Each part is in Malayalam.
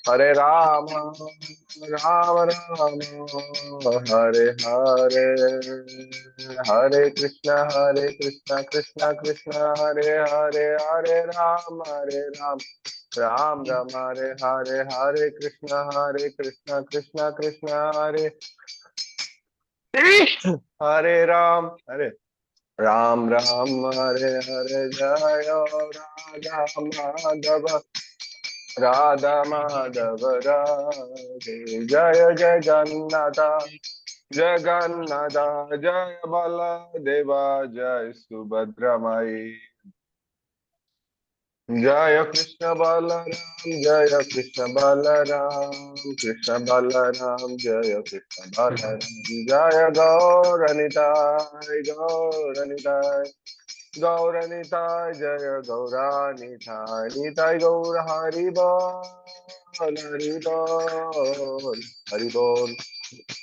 Hare Rama, Rama Rama, Hare Hare, Hare Krishna, Krishna Krishna, Hare Hare, Hare Ram, Ram Ram, Hare Hare, Hare Krishna, Krishna Krishna, Hare Ram, Hare Ram Ram, Hare Hare, Jaya Radha Madhava, Radha Madhava Radhe, Jaya Jagannatha, Jagannatha, Jaya Baladeva, Jaya Subhadra Mai, Jaya Krishna Balaram, Jaya Krishna Balaram, Krishna Balaram, Jaya Krishna Balaram, Jaya Gauranitai, Gauranitai, Gauranitai, Jaya Gauranitai, Nitai Gaur Haribol, Haribol, Haribol,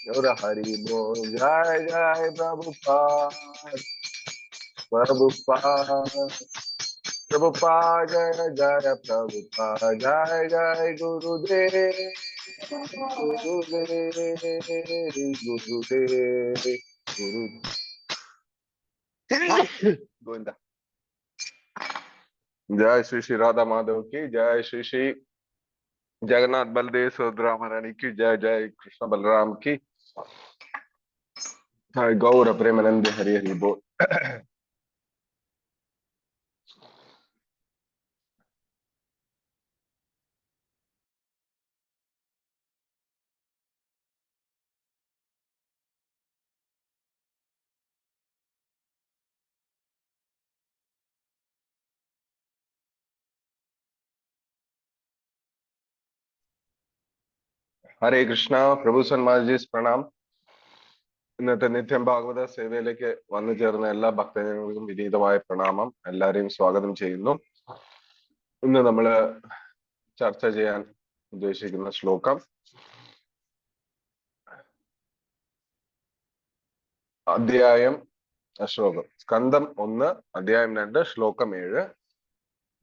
Gaur Haribol, Jai Jai Prabhupada, Prabhupada, Prabhupada, Jaya Jaya Prabhupada, Jai Jai Gurudev, Gurudev, Gurudev, Gurudev. Govinda. जय श्री श्री राधा माधव की जय, श्री श्री जगन्नाथ बलदेव सुभद्रा महारानी की जय, जय कृष्ण बलराम की जय, गौर प्रेमानंद हरि हरि बोल। ഹരേ കൃഷ്ണ, പ്രഭു സന്മാർജി പ്രണാം. ഇന്നത്തെ നിത്യം ഭാഗവത സേവയിലേക്ക് വന്നു ചേർന്ന എല്ലാ ഭക്തജനങ്ങൾക്കും വിനീതമായ പ്രണാമം. എല്ലാരെയും സ്വാഗതം ചെയ്യുന്നു. ഇന്ന് നമ്മള് ചർച്ച ചെയ്യാൻ ഉദ്ദേശിക്കുന്ന ശ്ലോകം ശ്ലോകം സ്കന്ധം 1 അധ്യായം 2 ശ്ലോകം 7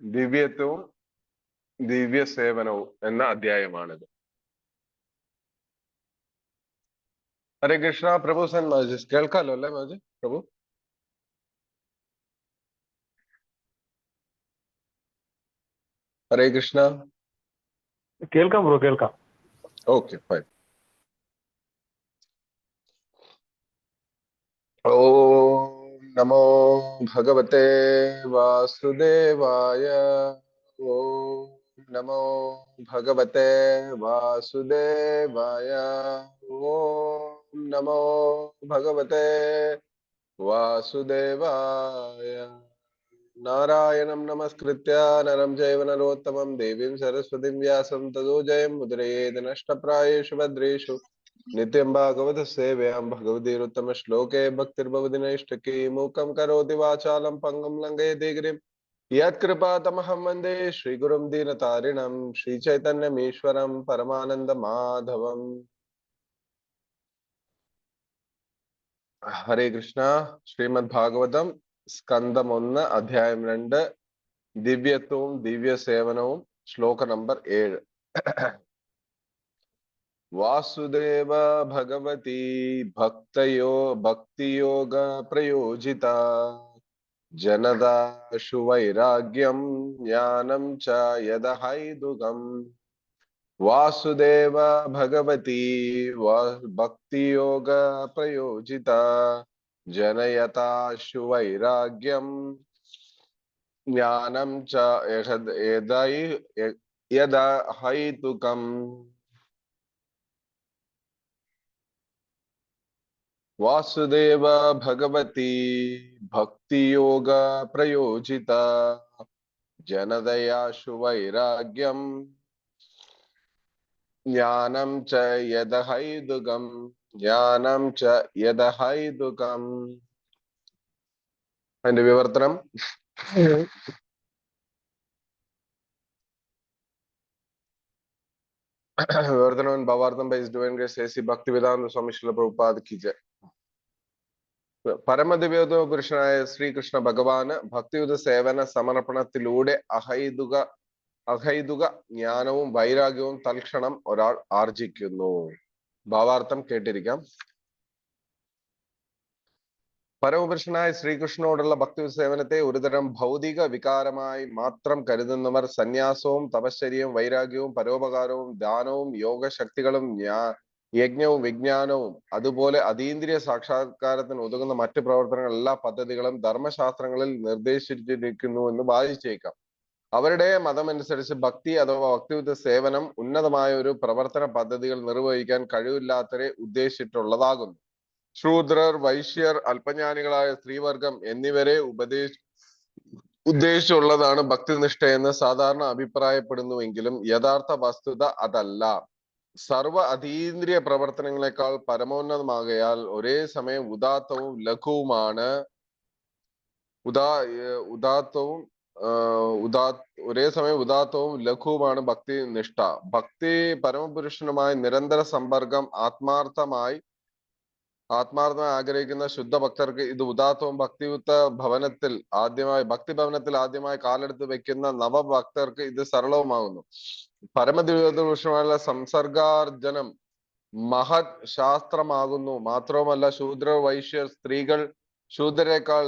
ദിവ്യത്വവും ദിവ്യ സേവനവും എന്ന അധ്യായമാണിത്. ഹരേ കൃഷ്ണ, പ്രഭു സൻ മാജി കേൾക്കാലോ അല്ലേ മാജി? പ്രഭു ഹരേ കൃഷ്ണ. കേൾക്കാം ബ്രോ, കേൾക്കാം. Okay fine. ഓം നമോ ഭഗവതേ വാസുദേവായ. ഓം നമോ ഭഗവതേ വാസുദേവായ. ഓം നമോ ഭഗവതേ വാസുദേവായ. നാരായണം നമസ്കൃത്യ നരം ചൈവ നരോത്തമം ദേവീം സരസ്വതിം വ്യാസം തതോ ജയം മുദ്രയേത് നഷ്ടപ്രായേഷു ഭദ്രേഷു നിത്യം ഭാഗവത സേവയാം ഭഗവതീരുത്തമ ശ്ലോകേ ഭക്തിർഭവതി നൈഷ്ടകീ മൂകം കരോതി വാചാലം പംഗം ലംഘയതി ഗിരിം യത്കൃപാതമഹം വന്ദേ ശ്രീഗുരും ദീനതാരിണം ശ്രീചൈതന്യമീശ്വരം പരമാനന്ദ മാധവം. ഹരേ കൃഷ്ണ. ശ്രീമദ് ഭാഗവതം സ്കന്ധം 1 അധ്യായം 2 ദിവ്യത്വവും ദിവ്യ സേവനവും ശ്ലോക നമ്പർ 7. വാസുദേവ ഭഗവതി ഭക്തിയോഗ പ്രയോജിത ജനദാശു വൈരാഗ്യം ജ്ഞാനം ച യദഹൈതുകം. വാസുദേവ ഭഗവതി ഭക്തിയോഗ പ്രയോജിത ജനയതാശു വൈരാഗ്യം ജ്ഞാനം ച യദഹൈതുകം. വാസുദേവ ഭഗവതി ഭക്തിയോഗ പ്രയോജിത ജനതയാശു വൈരാഗ്യം ജ്ഞാനം ച യദഹൈതുകം. ജ്ഞാനം ച യദഹൈതുകം. അതിന്റെ വിവർത്തനം. വിവർത്തനം ഭാവാർത്ഥം by divine grace A C Bhaktivedanta Swami Srila Prabhupad കി ജയ്. പരമദിവ്യോത്തമ പുരുഷനായ ശ്രീകൃഷ്ണ ഭഗവാന് ഭക്തിയുത സേവന സമർപ്പണത്തിലൂടെ അഹൈതുക അഹൈതുക ജ്ഞാനവും വൈരാഗ്യവും തൽക്ഷണം ഒരാൾ ആർജിക്കുന്നു. ഭാവാർത്ഥം കേട്ടിരിക്കാം. പരമപുരുഷനായ ശ്രീകൃഷ്ണനോടുള്ള ഭക്തി സേവനത്തെ ഒരുതരം ഭൗതിക വികാരമായി മാത്രം കരുതുന്നവർ സന്യാസവും തപശ്ചര്യവും വൈരാഗ്യവും പരോപകാരവും ദാനവും യോഗശക്തികളും യജ്ഞവും വിജ്ഞാനവും അതുപോലെ അതീന്ദ്രിയ സാക്ഷാത്കാരത്തിന് ഉതകുന്ന മറ്റു പ്രവർത്തനങ്ങൾ എല്ലാ പദ്ധതികളും ധർമ്മശാസ്ത്രങ്ങളിൽ നിർദ്ദേശിച്ചിരിക്കുന്നു എന്ന് വാദിച്ചേക്കാം. അവരുടെ മതമനുസരിച്ച് ഭക്തി അഥവാ ഭക്തിയുക്ത സേവനം ഉന്നതമായ ഒരു പ്രവർത്തന പദ്ധതികൾ നിർവഹിക്കാൻ കഴിവില്ലാത്തവരെ ഉദ്ദേശിച്ചിട്ടുള്ളതാകുന്നു. ശൂദ്രർ, വൈശ്യർ, അല്പജ്ഞാനികളായ സ്ത്രീവർഗം എന്നിവരെ ഉദ്ദേശിച്ചുള്ളതാണ് ഭക്തിനിഷ്ഠ എന്ന് സാധാരണ അഭിപ്രായപ്പെടുന്നുവെങ്കിലും യഥാർത്ഥ വസ്തുത അതല്ല. സർവ അതീന്ദ്രിയ പ്രവർത്തനങ്ങളെക്കാൾ പരമോന്നതമാകയാൽ ഒരേ സമയം ഉദാത്തവും ലഘുവുമാണ് ഒരേ സമയം ഉദാത്തവും ലഘുവുമാണ് ഭക്തി നിഷ്ഠ. ഭക്തി പരമപുരുഷനുമായി നിരന്തര സമ്പർക്കം ആത്മാർത്ഥമായി ആഗ്രഹിക്കുന്ന ശുദ്ധ ഭക്തർക്ക് ഇത് ഉദാത്തവും ഭക്തി ഭവനത്തിൽ ആദ്യമായി കാലെടുത്ത് വെക്കുന്ന നവഭക്തർക്ക് ഇത് സരളവുമാകുന്നു. പരമദിവ്യപുരുഷമായുള്ള സംസർഗാർജനം മഹത് ശാസ്ത്രമാകുന്നു. മാത്രവുമല്ല ശൂദ്രർ, വൈശ്യർ, സ്ത്രീകൾ, ശൂദ്രരെക്കാൾ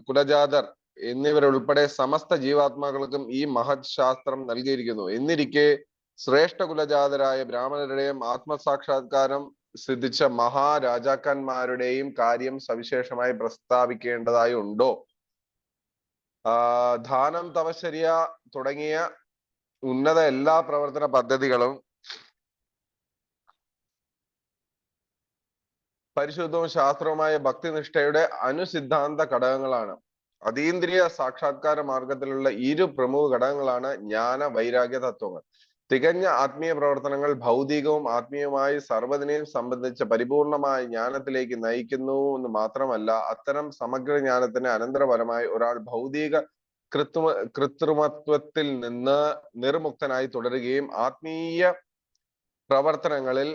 കുലജാതർ എന്നിവരുൾപ്പെടെ സമസ്ത ജീവാത്മാക്കൾക്കും ഈ മഹത് ശാസ്ത്രം നൽകിയിരിക്കുന്നു. എന്നിരിക്കെ ശ്രേഷ്ഠ കുലജാതരായ ബ്രാഹ്മണരുടെയും ആത്മസാക്ഷാത്കാരം സിദ്ധിച്ച മഹാരാജാക്കന്മാരുടെയും കാര്യം സവിശേഷമായി പ്രസ്താവിക്കേണ്ടതായി ഉണ്ടോ? ദാനം, തപശ്ചര്യ തുടങ്ങിയ ഉന്നത എല്ലാ പ്രവർത്തന പദ്ധതികളും പരിശുദ്ധവും ശാസ്ത്രവുമായ ഭക്തിനിഷ്ഠയുടെ അനുസിദ്ധാന്ത ഘടകങ്ങളാണ്. അതീന്ദ്രിയ സാക്ഷാത്കാര മാർഗത്തിലുള്ള ഇരു പ്രമുഖ ഘടകങ്ങളാണ് ജ്ഞാന വൈരാഗ്യ തത്വങ്ങൾ. തികഞ്ഞ ആത്മീയ പ്രവർത്തനങ്ങൾ ഭൗതികവും ആത്മീയവുമായി സർവ്വതിനെയും സംബന്ധിച്ച പരിപൂർണമായ ജ്ഞാനത്തിലേക്ക് നയിക്കുന്നു എന്ന് മാത്രമല്ല, അത്തരം സമഗ്ര ജ്ഞാനത്തിന് അനന്തരഫലമായി ഒരാൾ ഭൗതിക കൃത്രിമത്വത്തിൽ നിന്ന് നിർമുക്തനായി തുടരുകയും ആത്മീയ പ്രവർത്തനങ്ങളിൽ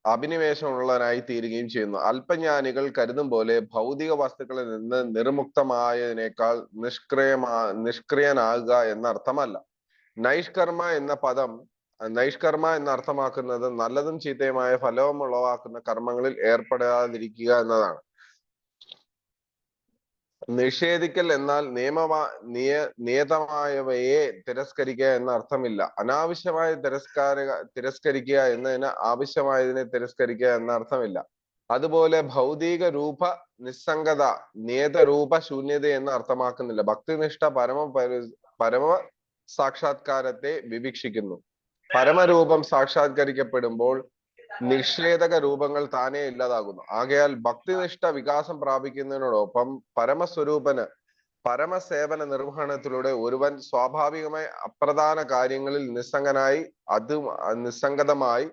അഭിനിവേശമുള്ളവനായി തീരുകയും ചെയ്യുന്നു. അല്പജ്ഞാനികൾ കരുതും പോലെ ഭൗതിക വസ്തുക്കളിൽ നിന്ന് നിർമുക്തമായതിനേക്കാൾ നിഷ്ക്രിയനാകുക എന്നർത്ഥമല്ല. നൈഷ്കർമ്മ എന്ന അർത്ഥമാക്കുന്നത് നല്ലതും ചീത്തയുമായ ഫലവും ഉളവാക്കുന്ന കർമ്മങ്ങളിൽ ഏർപ്പെടാതിരിക്കുക എന്നതാണ്. നിഷേധിക്കൽ എന്നാൽ നിയതമായവയെ തിരസ്കരിക്കുക എന്ന അർത്ഥമില്ല. അനാവശ്യമായി തിരസ്കരിക്കുക എന്നതിന് ആവശ്യമായതിനെ തിരസ്കരിക്കുക എന്ന അർത്ഥമില്ല. അതുപോലെ ഭൗതിക രൂപ നിസ്സംഗത നിയതരൂപ ശൂന്യത എന്ന് അർത്ഥമാക്കുന്നില്ല. ഭക്തിനിഷ്ഠ പരമ സാക്ഷാത്കാരത്തെ വിവക്ഷിക്കുന്നു. പരമരൂപം സാക്ഷാത്കരിക്കപ്പെടുമ്പോൾ നിഷേധക രൂപങ്ങൾ താനേ ഇല്ലാതാകുന്നു. ആകയാൽ ഭക്തിനിഷ്ഠ വികാസം പ്രാപിക്കുന്നതിനോടൊപ്പം പരമസേവന നിർവഹണത്തിലൂടെ ഒരുവൻ സ്വാഭാവികമായി അപ്രധാന കാര്യങ്ങളിൽ നിസ്സംഗതമായി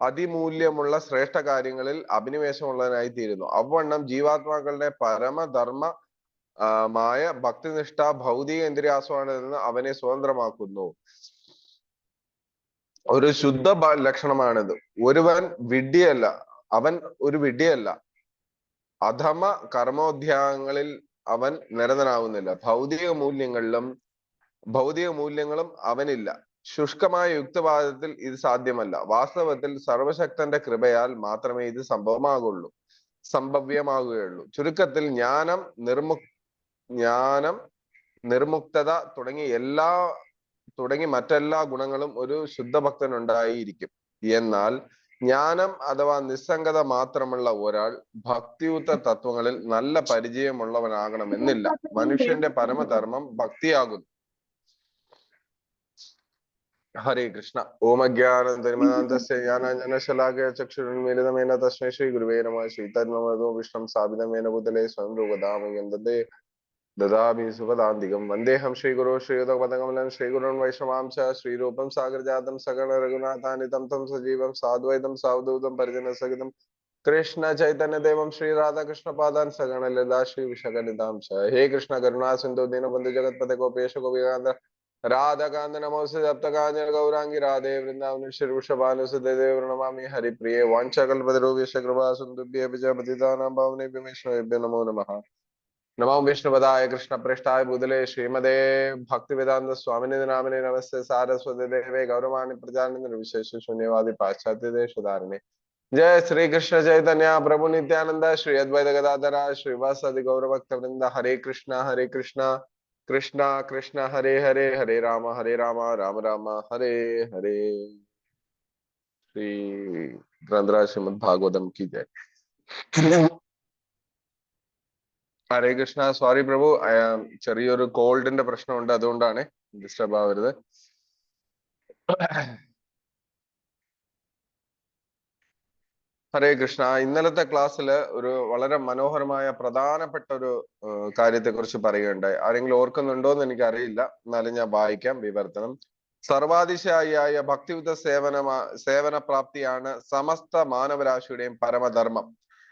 അതിമൂല്യമുള്ള ശ്രേഷ്ഠ കാര്യങ്ങളിൽ അഭിനിവേശമുള്ളവനായി തീരുന്നു. അവണ്ണം ജീവാത്മാക്കളുടെ പരമധർമ്മമായ ഭക്തിനിഷ്ഠ ഭൗതിക ഇന്ദ്രിയാസ്വാദനത്തിൽ നിന്ന് അവനെ സ്വതന്ത്രമാക്കുന്നു. ഒരു ശുദ്ധ ലക്ഷണമാണിത്. അവൻ ഒരു വിഡ്ഢിയല്ല. അധമ കർമ്മോദ്യാഗങ്ങളിൽ അവൻ നിരതനാവുന്നില്ല. ഭൗതിക മൂല്യങ്ങളും അവനില്ല. ശുഷ്കമായ യുക്തവാദത്തിൽ ഇത് സാധ്യമല്ല. വാസ്തവത്തിൽ സർവശക്തന്റെ കൃപയാൽ മാത്രമേ ഇത് സംഭവ്യമാകുകയുള്ളൂ. ചുരുക്കത്തിൽ ജ്ഞാനം, നിർമുക്തത തുടങ്ങി മറ്റെല്ലാ ഗുണങ്ങളും ഒരു ശുദ്ധഭക്തനുണ്ടായിരിക്കും. എന്നാൽ ജ്ഞാനം അഥവാ നിസ്സംഗത മാത്രമുള്ള ഒരാൾ ഭക്തിയുക്ത തത്വങ്ങളിൽ നല്ല പരിചയമുള്ളവനാകണമെന്നില്ല. മനുഷ്യന്റെ പരമധർമ്മം ഭക്തിയാകുന്നു. ഹരേ കൃഷ്ണ. ഓം അജ്ഞാനന്ദമനന്തസ്യ ജ്ഞാനാഞ്ജനശലാകയ ചക്ഷുരുന്മീലിതമേന തസ്മൈ ശ്രീ ഗുരുവേ നമഃ. ശ്രീതന്മമതോ വിഷ്ണും സ്ഥാപിതമേന ഭൂതലേ സ്വയം രൂപധാമയം ദദാമി സുഖദാന്തികം. വന്ദേഹം ശ്രീഗുരു ശ്രീയുതപദകമലം ശ്രീഗുരുൻ വൈഷ്ണവാംശ ശ്രീരൂപം സാഗരജാതം സഗണ രഘുനാഥാനിതം തം സജീവം സാദ്വൈതം സാവധൂതം പരിജന സഹിതം കൃഷ്ണ ചൈതന്യദേവം ശ്രീ രാധാകൃഷ്ണ പാദാൻ സഗണ ലതാ ശ്രീ വിശകനിതാംശ. ഹേ കൃഷ്ണ കരുണാ സിന്ധു ദീനബന്ധു ജഗത്പദ ഗോപേശ ഗോപികാന്ത രാധാകാന്ത നമോസ്തുതേ തപ്തകാഞ്ജന ഗൗരാംഗി രാധേ വൃന്ദാവനേശ്വരി വൃഷഭാനുസുതേ പ്രണമാമി ഹരിപ്രിയേ വാഞ്ചകൽപതരൂപേശ കൃപാ സിന്ധുഭ്യേ പതിതാനാം പാവനേഭ്യോ വൈഷ്ണവേഭ്യോ നമോ നമഃ. नमो विष्णुपदाय कृष्णप्रेष्ठाय भूतले श्रीमदे भक्तिवेदांत स्वामिने नामिने नमस्ते सारस्वती देवे गौरवाणी प्रजानंद विशेष शून्यवादी पाश्चात्य देशधारिणे जय श्री कृष्ण चैतन्य प्रभु नित्यानंद श्री अद्वैत गदाधर श्रीवासादि गौरभक्त वृंद हरे कृष्णा कृष्णा कृष्णा हरे हरे हरे राम राम राम हरे हरे। श्री ग्रंथराज श्रीमद् भागवतम की जय। ഹരേ കൃഷ്ണ. സോറി പ്രഭു, ചെറിയൊരു കോൾഡിന്റെ പ്രശ്നമുണ്ട്, അതുകൊണ്ടാണ് ഡിസ്റ്റർബ് ആവരുത്. ഹരേ കൃഷ്ണ. ഇന്നലത്തെ ക്ലാസ്സിൽ ഒരു വളരെ മനോഹരമായ പ്രധാനപ്പെട്ട ഒരു കാര്യത്തെ കുറിച്ച് പറയുകയുണ്ടായി. ആരെങ്കിലും ഓർക്കുന്നുണ്ടോ എന്ന് എനിക്ക് അറിയില്ല, എന്നാലും ഞാൻ വായിക്കാം വിവർത്തനം. സർവാതിശായിയായ ഭക്തിയുത സേവന പ്രാപ്തിയാണ് സമസ്ത മാനവരാശിയുടെയും പരമധർമ്മം.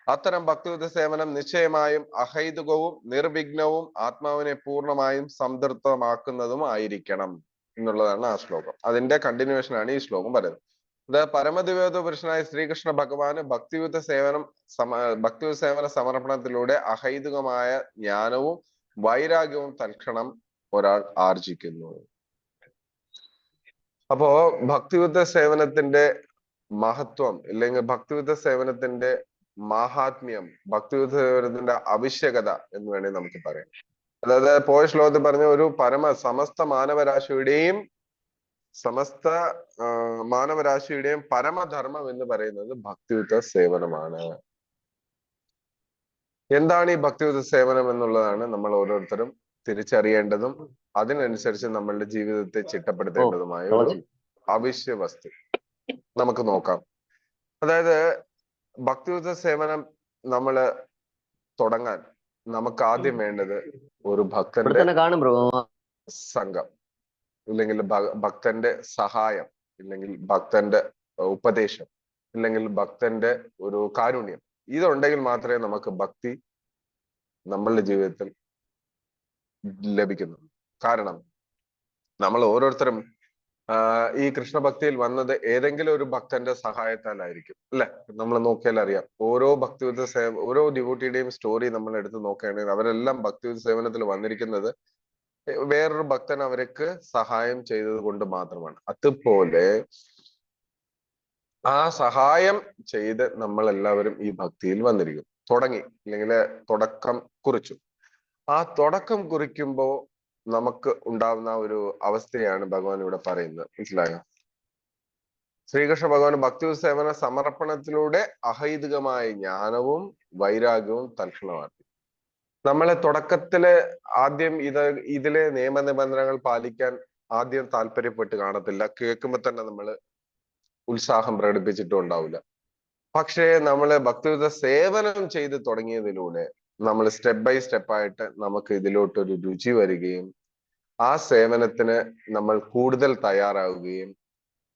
അത്തരം ഭക്തിയുത സേവനം നിശ്ചയമായും അഹൈതുകവും നിർവിഘ്നവും ആത്മാവിനെ പൂർണ്ണമായും സംതൃപ്തമാക്കുന്നതും ആയിരിക്കണം എന്നുള്ളതാണ് ആ ശ്ലോകം. അതിന്റെ കണ്ടിന്യൂവേഷൻ ആണ് ഈ ശ്ലോകം പറയുന്നത്. പരമദിവ്യോത പുരുഷനായ ശ്രീകൃഷ്ണ ഭഗവാന് ഭക്തിയുത സേവന സമർപ്പണത്തിലൂടെ അഹൈതുകമായ ജ്ഞാനവും വൈരാഗ്യവും തൽക്ഷണം ഒരാൾ ആർജിക്കുന്നു. അപ്പോ ഭക്തിയുത സേവനത്തിന്റെ മഹത്വം, ഇല്ലെങ്കിൽ ഭക്തിയുത സേവനത്തിന്റെ മാഹാത്മ്യം, ഭക്തിയുത സേവനത്തിന്റെ ആവശ്യകത എന്ന് വേണമെങ്കിൽ നമുക്ക് പറയാം. അതായത് പോയ ശ്ലോകത്തിൽ പറഞ്ഞ ഒരു സമസ്ത മാനവരാശിയുടെയും പരമധർമ്മം എന്ന് പറയുന്നത് ഭക്തിയുത സേവനമാണ്. എന്താണ് ഈ ഭക്തിയുത സേവനം എന്നുള്ളതാണ് നമ്മൾ ഓരോരുത്തരും തിരിച്ചറിയേണ്ടതും അതിനനുസരിച്ച് നമ്മളുടെ ജീവിതത്തെ ചിട്ടപ്പെടുത്തേണ്ടതുമായ ഒരു അവശ്യ വസ്തു. നമുക്ക് നോക്കാം. അതായത് ഭക്തിയുത സേവനം നമ്മള് തുടങ്ങാൻ നമുക്ക് ആദ്യം വേണ്ടത് ഒരു ഭക്തന്റെ സംഘം, ഇല്ലെങ്കിൽ ഭക്തന്റെ സഹായം, ഇല്ലെങ്കിൽ ഭക്തന്റെ ഉപദേശം, ഇല്ലെങ്കിൽ ഭക്തന്റെ ഒരു കാരുണ്യം. ഇതുണ്ടെങ്കിൽ മാത്രമേ നമുക്ക് ഭക്തി നമ്മളുടെ ജീവിതത്തിൽ ലഭിക്കുന്നു. കാരണം നമ്മൾ ഓരോരുത്തരും ഈ കൃഷ്ണഭക്തിയിൽ വന്നത് ഏതെങ്കിലും ഒരു ഭക്തന്റെ സഹായത്താലായിരിക്കും, അല്ലെ? നമ്മൾ നോക്കിയാൽ അറിയാം. ഓരോ ഡിവോട്ടിയുടെയും സ്റ്റോറി നമ്മൾ എടുത്ത് നോക്കുകയാണെങ്കിൽ അവരെല്ലാം ഭക്തിയുത സേവനത്തിൽ വന്നിരിക്കുന്നത് വേറൊരു ഭക്തൻ അവർക്ക് സഹായം ചെയ്തത് കൊണ്ട് മാത്രമാണ്. അതുപോലെ ആ സഹായം ചെയ്ത് നമ്മൾ എല്ലാവരും ഈ ഭക്തിയിൽ വന്നിരിക്കും, തുടങ്ങി, അല്ലെങ്കിൽ തുടക്കം കുറിച്ചു. ആ തുടക്കം കുറിക്കുമ്പോ നമുക്ക് ഉണ്ടാവുന്ന ഒരു അവസ്ഥയാണ് ഭഗവാൻ ഇവിടെ പറയുന്നത്. മനസ്സിലായോ? ശ്രീകൃഷ്ണ ഭഗവാൻ ഭക്തിയുത സേവന സമർപ്പണത്തിലൂടെ അഹൈതുകമായ ജ്ഞാനവും വൈരാഗ്യവും തൽക്ഷണമാക്കി. നമ്മളെ തുടക്കത്തില് ആദ്യം ഇതിലെ നിയമനിബന്ധനകൾ പാലിക്കാൻ ആദ്യം താല്പര്യപ്പെട്ട് കാണത്തില്ല. കേൾക്കുമ്പോ തന്നെ നമ്മൾ ഉത്സാഹം പ്രകടിപ്പിച്ചിട്ടും ഉണ്ടാവില്ല. പക്ഷേ നമ്മള് ഭക്തിയുത സേവനം ചെയ്ത് തുടങ്ങിയതിലൂടെ നമ്മൾ സ്റ്റെപ്പ് ബൈ സ്റ്റെപ്പായിട്ട് നമുക്ക് ഇതിലോട്ടൊരു രുചി വരികയും ആ സേവനത്തിന് നമ്മൾ കൂടുതൽ തയ്യാറാവുകയും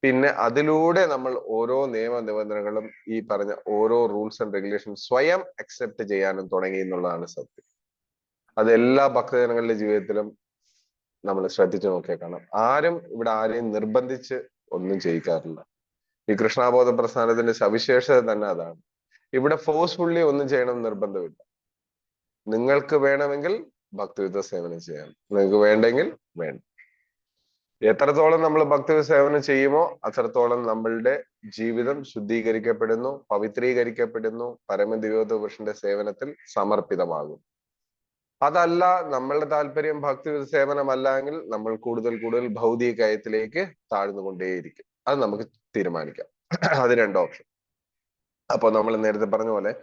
പിന്നെ അതിലൂടെ നമ്മൾ ഓരോ നിയമനിബന്ധനകളും ഈ പറഞ്ഞ ഓരോ റൂൾസ് ആൻഡ് റെഗുലേഷൻ സ്വയം അക്സെപ്റ്റ് ചെയ്യാനും തുടങ്ങി എന്നുള്ളതാണ് സത്യം. അത് എല്ലാ ഭക്തജനങ്ങളുടെ ജീവിതത്തിലും നമ്മൾ ശ്രദ്ധിച്ചു നോക്കിയാൽ കാണാം. ആരും ഇവിടെ ആരെയും നിർബന്ധിച്ച് ഒന്നും ചെയ്യിക്കാറില്ല. ഈ കൃഷ്ണബോധ പ്രസ്ഥാനത്തിന്റെ സവിശേഷത തന്നെ അതാണ്. ഇവിടെ ഫോഴ്സ്ഫുള്ളി ഒന്നും ചെയ്യണം നിർബന്ധമില്ല. നിങ്ങൾക്ക് വേണമെങ്കിൽ ഭക്തിയുത സേവനം ചെയ്യാം, നിങ്ങൾക്ക് വേണ്ടെങ്കിൽ വേണ്ട. എത്രത്തോളം നമ്മൾ ഭക്തിയുത സേവനം ചെയ്യുമോ അത്രത്തോളം നമ്മളുടെ ജീവിതം ശുദ്ധീകരിക്കപ്പെടുന്നു, പവിത്രീകരിക്കപ്പെടുന്നു, പരമദിവ്യോത പുരുഷന്റെ സേവനത്തിൽ സമർപ്പിതമാകും. അതല്ല, നമ്മളുടെ താല്പര്യം ഭക്തിയുത സേവനമല്ല എങ്കിൽ നമ്മൾ കൂടുതൽ ഭൗതിക കയത്തിലേക്ക് താഴ്ന്നുകൊണ്ടേയിരിക്കും. അത് നമുക്ക് തീരുമാനിക്കാം. അത് രണ്ട് ഓപ്ഷൻ. അപ്പൊ നമ്മൾ നേരത്തെ പറഞ്ഞ പോലെ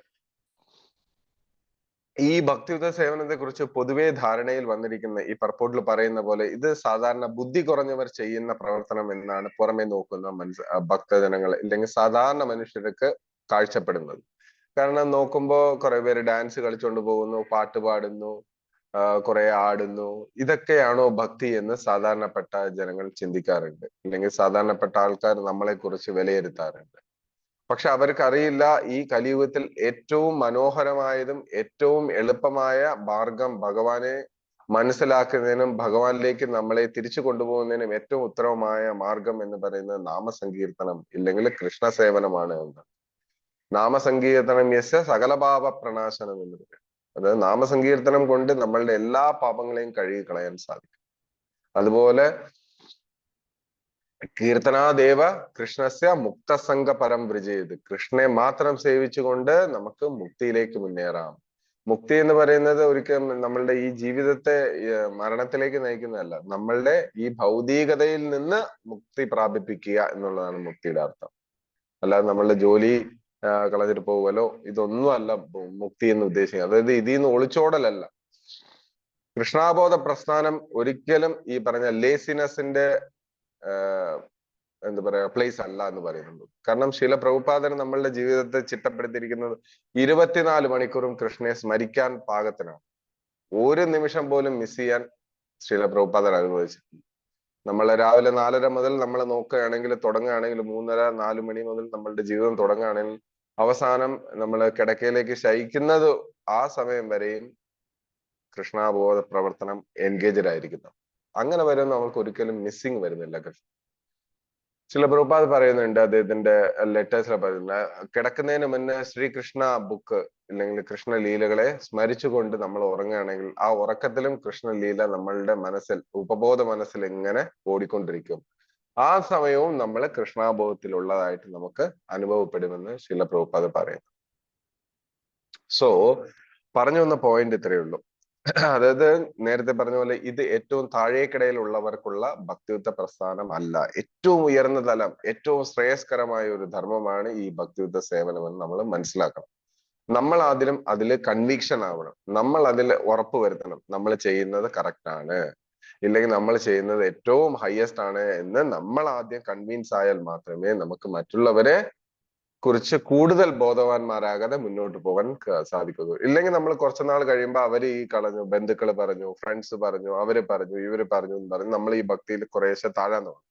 ഈ ഭക്തിയുത സേവനത്തെ കുറിച്ച് പൊതുവെ ധാരണയിൽ വന്നിരിക്കുന്ന ഈ പർപ്പോട്ടിൽ പറയുന്ന പോലെ ഇത് സാധാരണ ബുദ്ധി കുറഞ്ഞവർ ചെയ്യുന്ന പ്രവർത്തനം എന്നാണ് പുറമെ നോക്കുന്ന ഭക്തജനങ്ങൾ ഇല്ലെങ്കിൽ സാധാരണ മനുഷ്യർക്ക് കാഴ്ചപ്പെടുന്നത്. കാരണം നോക്കുമ്പോ കുറെ പേര് ഡാൻസ് കളിച്ചുകൊണ്ട് പോകുന്നു, പാട്ട് പാടുന്നു, കുറെ ആടുന്നു. ഇതൊക്കെയാണോ ഭക്തി എന്ന് സാധാരണപ്പെട്ട ജനങ്ങൾ ചിന്തിക്കാറുണ്ട്, അല്ലെങ്കിൽ സാധാരണപ്പെട്ട ആൾക്കാർ നമ്മളെ കുറിച്ച് വിലയിരുത്താറുണ്ട്. പക്ഷെ അവർക്കറിയില്ല ഈ കലിയുഗത്തിൽ ഏറ്റവും മനോഹരമായതും ഏറ്റവും എളുപ്പമായ മാർഗം, ഭഗവാനെ മനസ്സിലാക്കുന്നതിനും ഭഗവാനിലേക്ക് നമ്മളെ തിരിച്ചു കൊണ്ടുപോകുന്നതിനും ഏറ്റവും ഉത്തമമായ മാർഗം എന്ന് പറയുന്നത് നാമസങ്കീർത്തനം ഇല്ലെങ്കിൽ കൃഷ്ണ സേവനമാണ് എന്ന്. നാമസങ്കീർത്തനം യസ്യ സകലപാപ പ്രണാശനം എന്ന് പറയും. അതായത് നാമസങ്കീർത്തനം കൊണ്ട് നമ്മളുടെ എല്ലാ പാപങ്ങളെയും കഴുകി കളയാൻ സാധിക്കും. അതുപോലെ കീർത്തനാദേവ കൃഷ്ണസ്യ മുക്തസംഗ പരം വ്രജേത്, കൃഷ്ണനെ മാത്രം സേവിച്ചുകൊണ്ട് നമുക്ക് മുക്തിയിലേക്ക് മുന്നേറാം. മുക്തി എന്ന് പറയുന്നത് ഒരിക്കലും നമ്മളുടെ ഈ ജീവിതത്തെ മരണത്തിലേക്ക് നയിക്കുന്നതല്ല, നമ്മളുടെ ഈ ഭൗതികതയിൽ നിന്ന് മുക്തി പ്രാപിപ്പിക്കുക എന്നുള്ളതാണ് മുക്തിയുടെ അർത്ഥം. അല്ലാതെ നമ്മളുടെ ജോലി കളഞ്ഞിട്ട് പോകലോ ഇതൊന്നും അല്ല മുക്തി എന്ന് ഉദ്ദേശിക്കുന്നത്. അതായത് ഇതിൽ നിന്ന് ഒളിച്ചോടലല്ല. കൃഷ്ണാബോധ പ്രസ്ഥാനം ഒരിക്കലും ഈ പറഞ്ഞ ലേസിനെസിന്റെ എന്താ പറയാ പ്ലേസ് അല്ല എന്ന് പറയുന്നുണ്ട്. കാരണം ശീല പ്രഭുപാദൻ നമ്മളുടെ ജീവിതത്തെ ചിട്ടപ്പെടുത്തിയിരിക്കുന്നത് 24 മണിക്കൂറും കൃഷ്ണനെ സ്മരിക്കാൻ പാകത്തിനാണ്. ഒരു നിമിഷം പോലും മിസ് ചെയ്യാൻ ശീല പ്രഭുപാദൻ അനുഭവിച്ചിട്ടുണ്ട്. നമ്മളെ രാവിലെ 4:30 മുതൽ നമ്മൾ നോക്കുകയാണെങ്കിൽ തുടങ്ങുകയാണെങ്കിൽ 3:30-4 മണി മുതൽ നമ്മളുടെ ജീവിതം തുടങ്ങുകയാണെങ്കിൽ അവസാനം നമ്മൾ കിടക്കയിലേക്ക് ശയിക്കുന്നത് ആ സമയം വരെയും കൃഷ്ണാബോധ പ്രവർത്തനം എൻഗേജഡ് ആയിരിക്കുന്നു. അങ്ങനെ വരുന്ന നമുക്ക് ഒരിക്കലും മിസ്സിങ് വരുന്നില്ല കൃഷ്ണ. ചില പ്രഭുപാദ് പറയുന്നുണ്ട്, അദ്ദേഹത്തിന്റെ ലെറ്റേഴ്സിൽ പറയുന്നത്, കിടക്കുന്നതിന് മുന്നേ ശ്രീകൃഷ്ണ ബുക്ക് അല്ലെങ്കിൽ കൃഷ്ണലീലകളെ സ്മരിച്ചുകൊണ്ട് നമ്മൾ ഉറങ്ങുകയാണെങ്കിൽ ആ ഉറക്കത്തിലും കൃഷ്ണലീല നമ്മളുടെ മനസ്സിൽ, ഉപബോധ മനസ്സിൽ ഇങ്ങനെ ഓടിക്കൊണ്ടിരിക്കും. ആ സമയവും നമ്മൾ കൃഷ്ണാബോധത്തിലുള്ളതായിട്ട് നമുക്ക് അനുഭവപ്പെടുമെന്ന് ശീല പ്രഭുപാദ് പറയുന്നു. സോ പറഞ്ഞു വന്ന പോയിന്റ് ഇത്രയേ ഉള്ളൂ. അതായത് നേരത്തെ പറഞ്ഞ പോലെ ഇത് ഏറ്റവും താഴേക്കിടയിൽ ഉള്ളവർക്കുള്ള ഭക്തിയുദ്ധ പ്രസ്ഥാനം അല്ല. ഏറ്റവും ഉയർന്ന തലം, ഏറ്റവും ശ്രേയസ്കരമായ ഒരു ധർമ്മമാണ് ഈ ഭക്തിയുദ്ധ സേവനം എന്ന് നമ്മൾ മനസ്സിലാക്കണം. നമ്മൾ ആദ്യം അതിൽ കൺവിക്ഷൻ ആവണം. നമ്മൾ അതിൽ ഉറപ്പ് വരുത്തണം നമ്മൾ ചെയ്യുന്നത് കറക്റ്റ് ആണ്, ഇല്ലെങ്കിൽ നമ്മൾ ചെയ്യുന്നത് ഏറ്റവും ഹയസ്റ്റ് ആണ് എന്ന് നമ്മൾ ആദ്യം കൺവിൻസ് ആയാൽ മാത്രമേ നമുക്ക് മറ്റുള്ളവരെ കുറിച്ച് കൂടുതൽ ബോധവാന്മാരാകാതെ മുന്നോട്ട് പോകാൻ സാധിക്കുന്നു. ഇല്ലെങ്കിൽ നമ്മൾ കുറച്ചുനാൾ കഴിയുമ്പോൾ അവര് ഈ കളഞ്ഞു, ബന്ധുക്കൾ പറഞ്ഞു, ഫ്രണ്ട്സ് പറഞ്ഞു, അവര് പറഞ്ഞു, ഇവര് പറഞ്ഞു എന്ന് പറഞ്ഞ് നമ്മൾ ഈ ഭക്തിയിൽ കുറേശ്ശെ താഴാൻ തുടങ്ങും.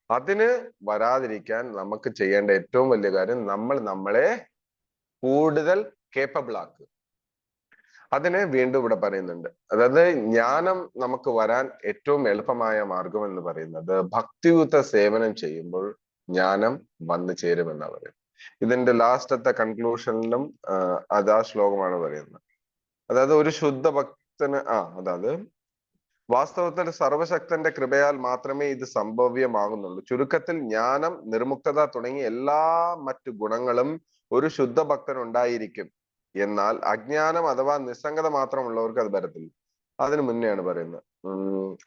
അതിന് വരാതിരിക്കാൻ നമുക്ക് ചെയ്യേണ്ട ഏറ്റവും വലിയ കാര്യം നമ്മൾ നമ്മളെ കൂടുതൽ കേപ്പബിൾ ആക്കുക. അതിനെ വീണ്ടും ഇവിടെ പറയുന്നുണ്ട്. അതായത് ജ്ഞാനം നമുക്ക് വരാൻ ഏറ്റവും എളുപ്പമായ മാർഗം എന്ന് പറയുന്നത് ഭക്തിയുക്ത സേവനം ചെയ്യുമ്പോൾ ജ്ഞാനം വന്നു ചേരുമെന്നാണ് പറയുന്നത്. ഇതിന്റെ ലാസ്റ്റത്തെ കൺക്ലൂഷനിലും അതാ ശ്ലോകമാണ് പറയുന്നത്. അതായത് ഒരു ശുദ്ധ ഭക്തന് അതായത് വാസ്തവത്തിൽ സർവശക്തന്റെ കൃപയാൽ മാത്രമേ ഇത് സംഭവ്യമാകുന്നുള്ളൂ. ചുരുക്കത്തിൽ ജ്ഞാനം, നിർമുക്തത തുടങ്ങിയ എല്ലാ മറ്റു ഗുണങ്ങളും ഒരു ശുദ്ധ ഭക്തൻ ഉണ്ടായിരിക്കും. എന്നാൽ അജ്ഞാനം അഥവാ നിസ്സംഗത മാത്രമുള്ളവർക്ക് അത് വരത്തില്ല. അതിനു മുന്നെയാണ് പറയുന്നത്,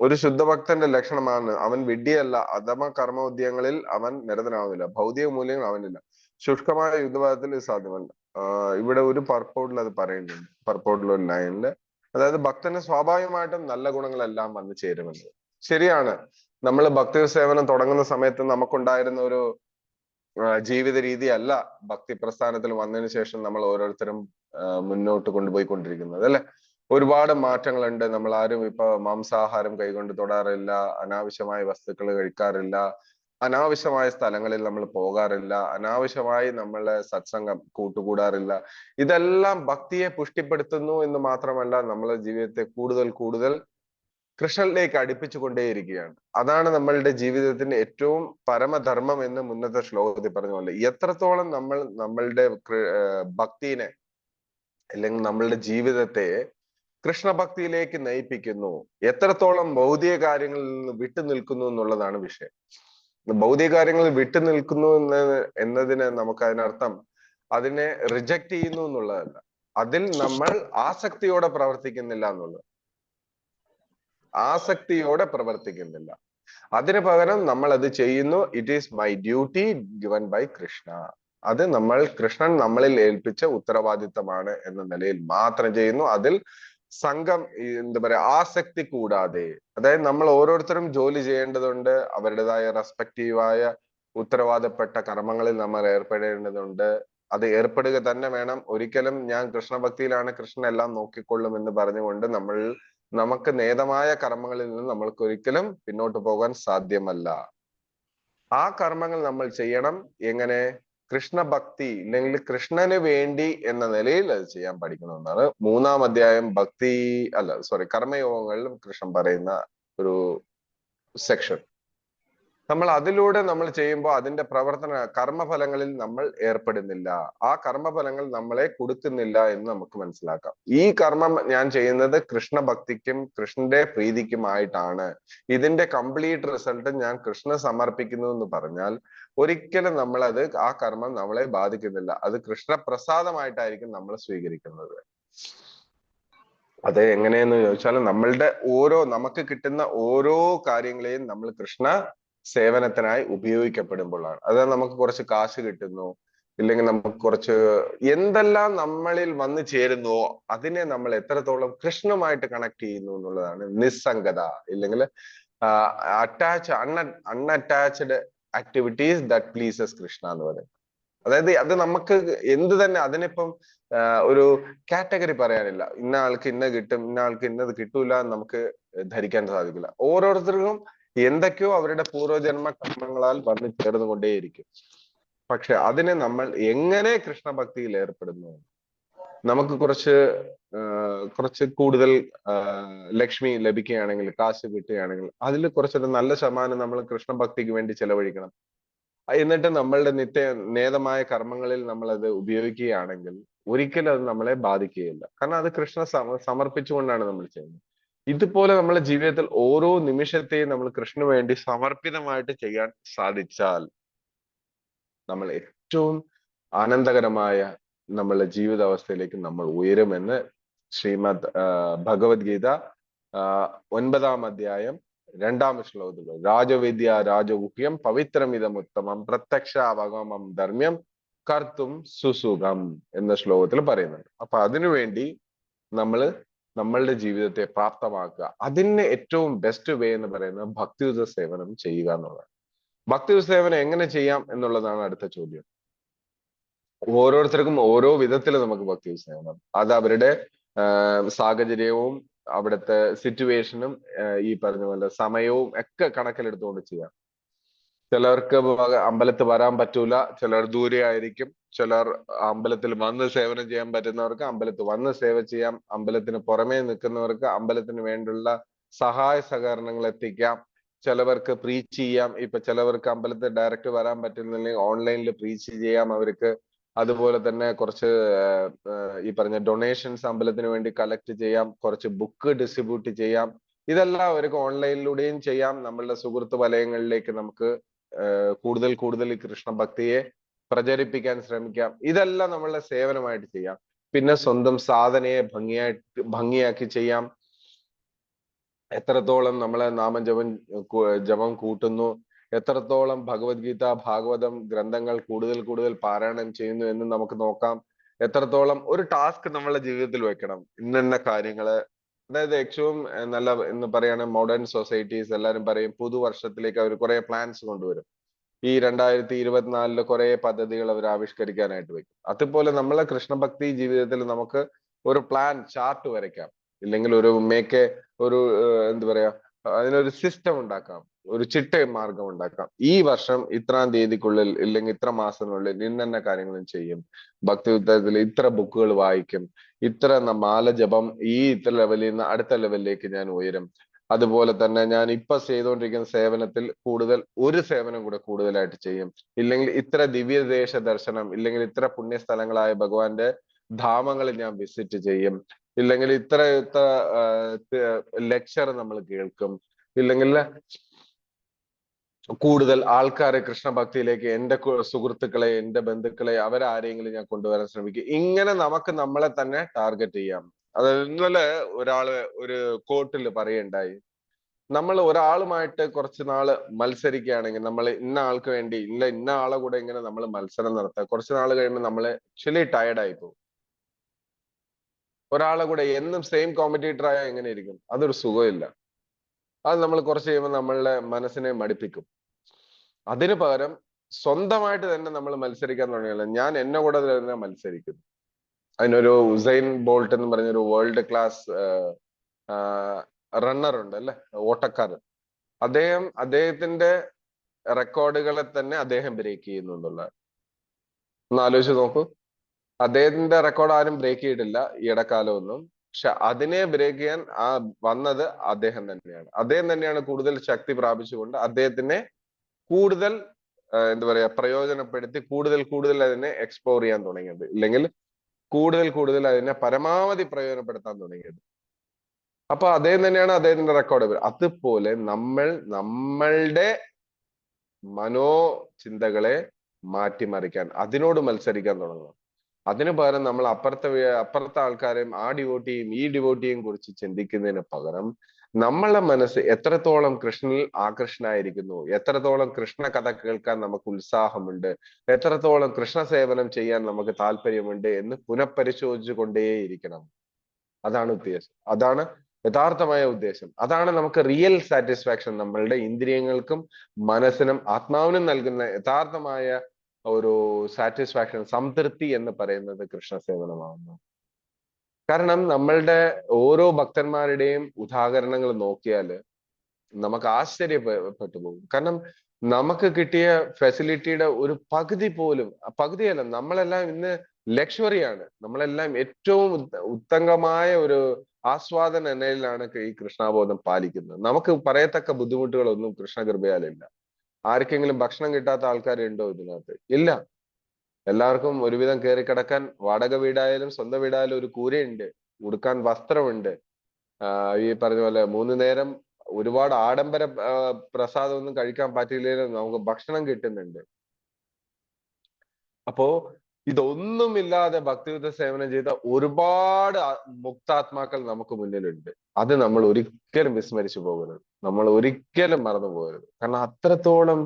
ഒരു ശുദ്ധഭക്തന്റെ ലക്ഷണമാണ് അവൻ വിഡ്ഢിയല്ല, അധമ കർമ്മോദ്യങ്ങളിൽ അവൻ നിരതനാവുന്നില്ല, ഭൗതിക മൂല്യങ്ങൾ അവനില്ല, ശുഷ്കമായ യുദ്ധവാദത്തിൽ ഇത് സാധ്യമല്ല. ഇവിടെ ഒരു പർപ്പോട്ടിൽ അത് പറയുന്നുണ്ട്, പർപ്പോട്ടിൽ ഒരു ലൈനില്. അതായത് ഭക്തന് സ്വാഭാവികമായിട്ടും നല്ല ഗുണങ്ങളെല്ലാം വന്നു ചേരുമെന്നത് ശരിയാണ്. നമ്മൾ ഭക്തി സേവനം തുടങ്ങുന്ന സമയത്ത് നമുക്കുണ്ടായിരുന്ന ഒരു ജീവിത രീതി അല്ല ഭക്തി പ്രസ്ഥാനത്തിൽ വന്നതിന് ശേഷം നമ്മൾ ഓരോരുത്തരും മുന്നോട്ട് കൊണ്ടുപോയിക്കൊണ്ടിരിക്കുന്നത്, അല്ലെ? ഒരുപാട് മാറ്റങ്ങളുണ്ട്. നമ്മൾ ആരും ഇപ്പൊ മാംസാഹാരം കൈകൊണ്ട് തൊടാറില്ല, അനാവശ്യമായ വസ്തുക്കൾ കഴിക്കാറില്ല, അനാവശ്യമായ സ്ഥലങ്ങളിൽ നമ്മൾ പോകാറില്ല, അനാവശ്യമായി നമ്മളെ സത്സംഗം കൂട്ടുകൂടാറില്ല. ഇതെല്ലാം ഭക്തിയെ പുഷ്ടിപ്പെടുത്തുന്നു എന്ന് മാത്രമല്ല, നമ്മളെ ജീവിതത്തെ കൂടുതൽ കൂടുതൽ കൃഷ്ണനിലേക്ക് അടുപ്പിച്ചു കൊണ്ടേയിരിക്കുകയാണ്. അതാണ് നമ്മളുടെ ജീവിതത്തിന്റെ ഏറ്റവും പരമധർമ്മം എന്ന് മുന്നത്തെ ശ്ലോകത്തിൽ പറഞ്ഞ പോലെ, എത്രത്തോളം നമ്മൾ നമ്മളുടെ ഭക്തിനെ അല്ലെങ്കിൽ നമ്മളുടെ ജീവിതത്തെ കൃഷ്ണഭക്തിയിലേക്ക് നയിപ്പിക്കുന്നു, എത്രത്തോളം ഭൗതിക കാര്യങ്ങളിൽ നിന്ന് വിട്ടു നിൽക്കുന്നു എന്നുള്ളതാണ് വിഷയം. ഭൗതിക കാര്യങ്ങളിൽ വിട്ടു നിൽക്കുന്നു എന്നതിന് നമുക്ക് അതിനർത്ഥം അതിനെ റിജക്ട് ചെയ്യുന്നു എന്നുള്ളതല്ല, അതിൽ നമ്മൾ ആസക്തിയോടെ പ്രവർത്തിക്കുന്നില്ല എന്നുള്ളത്. ആസക്തിയോടെ പ്രവർത്തിക്കുന്നില്ല, അതിന് പകരം നമ്മൾ അത് ചെയ്യുന്നു. It is my duty given by Krishna. അത് കൃഷ്ണൻ നമ്മളിൽ ഏൽപ്പിച്ച ഉത്തരവാദിത്തമാണ് എന്ന നിലയിൽ മാത്രം ചെയ്യുന്നു. അതിൽ സംഘം എന്താ പറയാ ആസക്തി കൂടാതെ. അതായത് നമ്മൾ ഓരോരുത്തരും ജോലി ചെയ്യേണ്ടതുണ്ട്, അവരുടേതായ റെസ്പെക്റ്റീവായ ഉത്തരവാദപ്പെട്ട കർമ്മങ്ങളിൽ നമ്മൾ ഏർപ്പെടേണ്ടതുണ്ട്. അത് ഏർപ്പെടുക തന്നെ വേണം. ഒരിക്കലും ഞാൻ കൃഷ്ണഭക്തിയിലാണ്, കൃഷ്ണൻ എല്ലാം നോക്കിക്കൊള്ളും എന്ന് പറഞ്ഞുകൊണ്ട് നമുക്ക് നേതമായ കർമ്മങ്ങളിൽ നിന്ന് നമ്മൾക്ക് ഒരിക്കലും പിന്നോട്ട് പോകാൻ സാധ്യമല്ല. ആ കർമ്മങ്ങൾ നമ്മൾ ചെയ്യണം. എങ്ങനെ? കൃഷ്ണഭക്തി ഇല്ലെങ്കിൽ കൃഷ്ണന് വേണ്ടി എന്ന നിലയിൽ അത് ചെയ്യാൻ പഠിക്കണമെന്നാണ് 3-ാം അധ്യായം കർമ്മയോഗങ്ങളിലും കൃഷ്ണൻ പറയുന്ന ഒരു സെക്ഷൻ. നമ്മൾ അതിലൂടെ നമ്മൾ ചെയ്യുമ്പോൾ അതിന്റെ കർമ്മഫലങ്ങളിൽ നമ്മൾ ഏർപ്പെടുന്നില്ല. ആ കർമ്മഫലങ്ങൾ നമ്മളെ കൊടുക്കുന്നില്ല എന്ന് നമുക്ക് മനസ്സിലാക്കാം. ഈ കർമ്മം ഞാൻ ചെയ്യുന്നത് കൃഷ്ണഭക്തിക്കും കൃഷ്ണന്റെ പ്രീതിക്കുമായിട്ടാണ്, ഇതിന്റെ കംപ്ലീറ്റ് റിസൾട്ട് ഞാൻ കൃഷ്ണ സമർപ്പിക്കുന്നു എന്ന് പറഞ്ഞാൽ ഒരിക്കലും ആ കർമ്മം നമ്മളെ ബാധിക്കുന്നില്ല. അത് കൃഷ്ണപ്രസാദമായിട്ടായിരിക്കും നമ്മൾ സ്വീകരിക്കുന്നത്. അത് എങ്ങനെയെന്ന് ചോദിച്ചാൽ നമുക്ക് കിട്ടുന്ന ഓരോ കാര്യങ്ങളെയും നമ്മൾ കൃഷ്ണ സേവനത്തിനായി ഉപയോഗിക്കപ്പെടുമ്പോഴാണ്. അതായത് നമുക്ക് കുറച്ച് കാശ് കിട്ടുന്നു, ഇല്ലെങ്കിൽ നമുക്ക് കുറച്ച് എന്തെല്ലാം നമ്മളിൽ വന്നു ചേരുന്നുവോ അതിനെ നമ്മൾ എത്രത്തോളം കൃഷ്ണുമായിട്ട് കണക്ട് ചെയ്യുന്നു എന്നുള്ളതാണ് നിസ്സംഗത, ഇല്ലെങ്കിൽ unattached activities that pleases Krishna എന്ന് പറയുന്നത്. അതായത് അത് നമുക്ക് എന്ത് തന്നെ, അതിനിപ്പം ഒരു കാറ്റഗറി പറയാനില്ല. ഇന്ന ആൾക്ക് ഇന്ന കിട്ടും, ഇന്ന ആൾക്ക് ഇന്നത് കിട്ടൂല എന്ന് നമുക്ക് ധരിക്കാൻ സാധിക്കില്ല. ഓരോരുത്തർക്കും എന്തൊക്കെയോ അവരുടെ പൂർവ്വജന്മ കർമ്മങ്ങളാൽ വന്നു ചേർന്നുകൊണ്ടേയിരിക്കും. പക്ഷെ അതിനെ നമ്മൾ എങ്ങനെ കൃഷ്ണഭക്തിയിൽ ഏർപ്പെടുന്നു, നമുക്ക് കുറച്ച് കൂടുതൽ ലക്ഷ്മി ലഭിക്കുകയാണെങ്കിൽ, കാശ് കിട്ടുകയാണെങ്കിൽ അതിൽ കുറച്ചൊരു നല്ല ശതമാനം നമ്മൾ കൃഷ്ണഭക്തിക്ക് വേണ്ടി ചെലവഴിക്കണം. എന്നിട്ട് നമ്മളുടെ നേതമായ കർമ്മങ്ങളിൽ നമ്മൾ അത് ഉപയോഗിക്കുകയാണെങ്കിൽ ഒരിക്കലും അത് നമ്മളെ ബാധിക്കുകയില്ല. കാരണം അത് കൃഷ്ണ സമർപ്പിച്ചുകൊണ്ടാണ് നമ്മൾ ചെയ്യുന്നത്. ഇതുപോലെ നമ്മുടെ ജീവിതത്തിൽ ഓരോ നിമിഷത്തെയും നമ്മൾ കൃഷ്ണന് വേണ്ടി സമർപ്പിതമായിട്ട് ചെയ്യാൻ സാധിച്ചാൽ നമ്മൾ ഏറ്റവും ആനന്ദകരമായ നമ്മളുടെ ജീവിതാവസ്ഥയിലേക്ക് നമ്മൾ ഉയരുമെന്ന് ശ്രീമദ് ഭഗവത്ഗീത 9-ാം അധ്യായം 2-ാം ശ്ലോകത്തിൽ രാജവിദ്യ രാജഗുഹ്യം പവിത്രമിതമുത്തമം പ്രത്യക്ഷാവഗമം ധർമ്മ്യം കർത്തും സുസുഖം എന്ന ശ്ലോകത്തിൽ പറയുന്നുണ്ട്. അപ്പൊ അതിനുവേണ്ടി നമ്മളുടെ ജീവിതത്തെ പ്രാപ്തമാക്കുക. അതിന് ഏറ്റവും ബെസ്റ്റ് വേ എന്ന് പറയുന്നത് ഭക്തിയുത സേവനം ചെയ്യുക എന്നുള്ളതാണ്. ഭക്തിയുത സേവനം എങ്ങനെ ചെയ്യാം എന്നുള്ളതാണ് അടുത്ത ചോദ്യം. ഓരോരുത്തർക്കും ഓരോ വിധത്തിൽ നമുക്ക് ഭക്തിയുത സേവനം, അത് അവരുടെ സാഹചര്യവും അവിടുത്തെ സിറ്റുവേഷനും ഈ പറഞ്ഞ പോലെ സമയവും ഒക്കെ കണക്കിലെടുത്തുകൊണ്ട് ചെയ്യാം. ചിലർക്ക് അമ്പലത്തിൽ വരാൻ പറ്റൂല, ചിലർ ദൂരെ ആയിരിക്കും, ചിലർ അമ്പലത്തിൽ വന്ന് സേവനം ചെയ്യാൻ പറ്റുന്നവർക്ക് അമ്പലത്തിൽ വന്ന് സേവ ചെയ്യാം, അമ്പലത്തിന് പുറമേ നിൽക്കുന്നവർക്ക് അമ്പലത്തിന് വേണ്ടിയുള്ള സഹായ സഹകരണങ്ങൾ എത്തിക്കാം, ചിലവർക്ക് പ്രീച്ച് ചെയ്യാം. ഇപ്പൊ ചിലവർക്ക് അമ്പലത്തിൽ ഡയറക്റ്റ് വരാൻ പറ്റുന്നില്ലെങ്കിൽ ഓൺലൈനിൽ പ്രീച്ച് ചെയ്യാം അവർക്ക്. അതുപോലെ തന്നെ കുറച്ച് ഈ പറഞ്ഞ ഡൊണേഷൻസ് അമ്പലത്തിന് വേണ്ടി കളക്ട് ചെയ്യാം, കുറച്ച് ബുക്ക് ഡിസ്ട്രിബ്യൂട്ട് ചെയ്യാം. ഇതെല്ലാം അവർക്ക് ഓൺലൈനിലൂടെയും ചെയ്യാം. നമ്മളുടെ സുഹൃത്ത് വലയങ്ങളിലേക്ക് നമുക്ക് കൂടുതൽ ഈ കൃഷ്ണഭക്തിയെ പ്രചരിപ്പിക്കാൻ ശ്രമിക്കാം. ഇതെല്ലാം നമ്മളുടെ സേവനമായിട്ട് ചെയ്യാം. പിന്നെ സ്വന്തം സാധനയെ ഭംഗിയാക്കി ചെയ്യാം. എത്രത്തോളം നമ്മളെ ജപം കൂട്ടുന്നു, എത്രത്തോളം ഭഗവത്ഗീത ഭാഗവതം ഗ്രന്ഥങ്ങൾ കൂടുതൽ പാരായണം ചെയ്യുന്നു എന്ന് നമുക്ക് നോക്കാം. എത്രത്തോളം ഒരു ടാസ്ക് നമ്മളുടെ ജീവിതത്തിൽ വെക്കണം, ഇന്ന കാര്യങ്ങള്. അതായത് ഏറ്റവും നല്ല എന്ന് പറയുകയാണെങ്കിൽ മോഡേൺ സൊസൈറ്റീസ് എല്ലാവരും പറയും പുതുവർഷത്തിലേക്ക് അവർ കുറെ പ്ലാൻസ് കൊണ്ടുവരും. ഈ 2024 കുറെ പദ്ധതികൾ അവർ ആവിഷ്കരിക്കാനായിട്ട് വെക്കും. അതുപോലെ നമ്മളെ കൃഷ്ണഭക്തി ജീവിതത്തിൽ നമുക്ക് ഒരു പ്ലാൻ ചാർട്ട് വരയ്ക്കാം, ഇല്ലെങ്കിൽ ഒരു എന്താ പറയാ, അതിനൊരു സിസ്റ്റം ഉണ്ടാക്കാം, ഒരു ചിട്ട മാർഗം ഉണ്ടാക്കാം. ഈ വർഷം ഇത്രാം തീയതിക്കുള്ളിൽ ഇല്ലെങ്കിൽ ഇത്ര മാസത്തിനുള്ളിൽ ഇന്ന കാര്യങ്ങളും ചെയ്യും, ഭക്തി യുദ്ധത്തിൽ ഇത്ര ബുക്കുകൾ വായിക്കും, ഇത്ര മാല ജപം ഈ ഇത്ര ലെവലിൽ നിന്ന് അടുത്ത ലെവലിലേക്ക് ഞാൻ ഉയരും. അതുപോലെ തന്നെ ഞാൻ ഇപ്പൊ ചെയ്തുകൊണ്ടിരിക്കുന്ന സേവനത്തിൽ ഒരു സേവനം കൂടെ കൂടുതലായിട്ട് ചെയ്യും, ഇല്ലെങ്കിൽ ഇത്ര ദിവ്യദേശ ദർശനം, ഇല്ലെങ്കിൽ ഇത്ര പുണ്യസ്ഥലങ്ങളായ ഭഗവാന്റെ ധാമങ്ങളിൽ ഞാൻ വിസിറ്റ് ചെയ്യും, ഇല്ലെങ്കിൽ ഇത്ര ലെക്ചർ നമ്മൾ കേൾക്കും, ഇല്ലെങ്കിൽ കൂടുതൽ ആൾക്കാരെ കൃഷ്ണഭക്തിയിലേക്ക്, എന്റെ സുഹൃത്തുക്കളെ, എന്റെ ബന്ധുക്കളെ, അവരാരെങ്കിലും ഞാൻ കൊണ്ടുവരാൻ ശ്രമിക്കും. ഇങ്ങനെ നമുക്ക് നമ്മളെ തന്നെ ടാർഗറ്റ് ചെയ്യാം. അത് ഇന്നലെ ഒരു കോട്ടിൽ പറയുണ്ടായി, നമ്മൾ ഒരാളുമായിട്ട് കുറച്ച് നാള് മത്സരിക്കുകയാണെങ്കിൽ, നമ്മൾ ഇന്ന ആൾക്ക് വേണ്ടി ഇന്ന ആളെ കൂടെ ഇങ്ങനെ നമ്മൾ മത്സരം നടത്തുക, കുറച്ച് നാൾ കഴിയുമ്പോൾ നമ്മൾ ആക്ച്വലി ടയർഡായി പോകും. ഒരാളെ കൂടെ എന്നും സെയിം കോമ്പറ്റീറ്റർ ആയാൽ എങ്ങനെ ഇരിക്കും? അതൊരു സുഖമില്ല. അത് നമ്മൾ കുറച്ച് കഴിയുമ്പോൾ നമ്മളുടെ മനസ്സിനെ മടുപ്പിക്കും. അതിനു പകരം സ്വന്തമായിട്ട് തന്നെ നമ്മൾ മത്സരിക്കാൻ തുടങ്ങിയാൽ, ഞാൻ എന്നെ കൂടെ തന്നെ മത്സരിക്കുന്നു. അതിനൊരു ഉസൈൻ ബോൾട്ട് എന്ന് പറഞ്ഞൊരു വേൾഡ് ക്ലാസ് റണ്ണർ ഉണ്ട് അല്ലെ, ഓട്ടക്കാരൻ. അദ്ദേഹത്തിന്റെ റെക്കോർഡുകളെ തന്നെ അദ്ദേഹം ബ്രേക്ക് ചെയ്യുന്നു എന്നുള്ളത് ഒന്ന് ആലോചിച്ച് നോക്കൂ. അദ്ദേഹത്തിന്റെ റെക്കോർഡ് ആരും ബ്രേക്ക് ചെയ്തിട്ടില്ല ഈ ഇടക്കാലമൊന്നും. പക്ഷെ അതിനെ ബ്രേക്ക് ചെയ്യാൻ വന്നത് അദ്ദേഹം തന്നെയാണ്. അദ്ദേഹം തന്നെയാണ് കൂടുതൽ ശക്തി പ്രാപിച്ചുകൊണ്ട് അദ്ദേഹത്തിനെ കൂടുതൽ എന്താ പറയാ പ്രയോജനപ്പെടുത്തി കൂടുതൽ അതിനെ എക്സ്പ്ലോർ ചെയ്യാൻ തുടങ്ങിയത്, ഇല്ലെങ്കിൽ കൂടുതൽ അതിനെ പരമാവധി പ്രയോജനപ്പെടുത്താൻ തുടങ്ങിയത്. അപ്പൊ അദ്ദേഹം തന്നെയാണ് അദ്ദേഹത്തിന്റെ റെക്കോർഡ്. അതുപോലെ നമ്മളുടെ മനോചിന്തകളെ മാറ്റിമറിക്കാൻ, അതിനോട് മത്സരിക്കാൻ തുടങ്ങണം. അതിനു പകരം നമ്മൾ അപ്പുറത്തെ ആൾക്കാരെയും ആ ഡിവോട്ടിയും ഈ ഡിവോട്ടിയും കുറിച്ച് ചിന്തിക്കുന്നതിന് പകരം നമ്മളെ മനസ്സ് എത്രത്തോളം കൃഷ്ണനിൽ ആകൃഷ്ടനായിരിക്കുന്നു, എത്രത്തോളം കൃഷ്ണ കഥ കേൾക്കാൻ നമുക്ക് ഉത്സാഹമുണ്ട്, എത്രത്തോളം കൃഷ്ണ സേവനം ചെയ്യാൻ നമുക്ക് താല്പര്യമുണ്ട് എന്ന് പുനഃപരിശോധിച്ചു കൊണ്ടേയിരിക്കണം. അതാണ് ഉദ്ദേശം, അതാണ് യഥാർത്ഥമായ ഉദ്ദേശം. അതാണ് നമുക്ക് റിയൽ സാറ്റിസ്ഫാക്ഷൻ, നമ്മളുടെ ഇന്ദ്രിയങ്ങൾക്കും മനസ്സിനും ആത്മാവിനും നൽകുന്ന യഥാർത്ഥമായ ഒരു സാറ്റിസ്ഫാക്ഷൻ, സംതൃപ്തി എന്ന് പറയുന്നത് കൃഷ്ണ സേവനമാകുന്നു. കാരണം നമ്മളുടെ ഓരോ ഭക്തന്മാരുടെയും ഉദാഹരണങ്ങൾ നോക്കിയാൽ നമുക്ക് ആശ്ചര്യപ്പെട്ടു പോകും. കാരണം നമുക്ക് കിട്ടിയ ഫെസിലിറ്റിയുടെ ഒരു പകുതി പോലും, പകുതിയല്ല, നമ്മളെല്ലാം ഇന്ന് ലക്ഷറിയാണ്. നമ്മളെല്ലാം ഏറ്റവും ഉത്തമമായ ഒരു ആസ്വാദന നിലയിലാണ് ഈ കൃഷ്ണാബോധം പാലിക്കുന്നത്. നമുക്ക് പറയത്തക്ക ബുദ്ധിമുട്ടുകളൊന്നും കൃഷ്ണകൃപയാലില്ല. ആർക്കെങ്കിലും ഭക്ഷണം കിട്ടാത്ത ആൾക്കാരുണ്ടോ ഇതിനകത്ത്? ഇല്ല. എല്ലാവർക്കും ഒരുവിധം കയറി കിടക്കാൻ വാടക വീടായാലും സ്വന്തം വീടായാലും ഒരു കൂരയുണ്ട്, ഉടുക്കാൻ വസ്ത്രമുണ്ട്. ഈ പറഞ്ഞ പോലെ 3 നേരം ഒരുപാട് ആഡംബര പ്രസാദം ഒന്നും കഴിക്കാൻ പറ്റിയില്ലെങ്കിലും നമുക്ക് ഭക്ഷണം കിട്ടുന്നുണ്ട്. അപ്പോ ഇതൊന്നുമില്ലാതെ ഭക്തിയുത സേവനം ചെയ്ത ഒരുപാട് മുക്താത്മാക്കൾ നമുക്ക് മുന്നിലുണ്ട്. അത് നമ്മൾ ഒരിക്കലും വിസ്മരിച്ചു പോകരുത്, നമ്മൾ ഒരിക്കലും മറന്നു പോകരുത്. കാരണം അത്രത്തോളം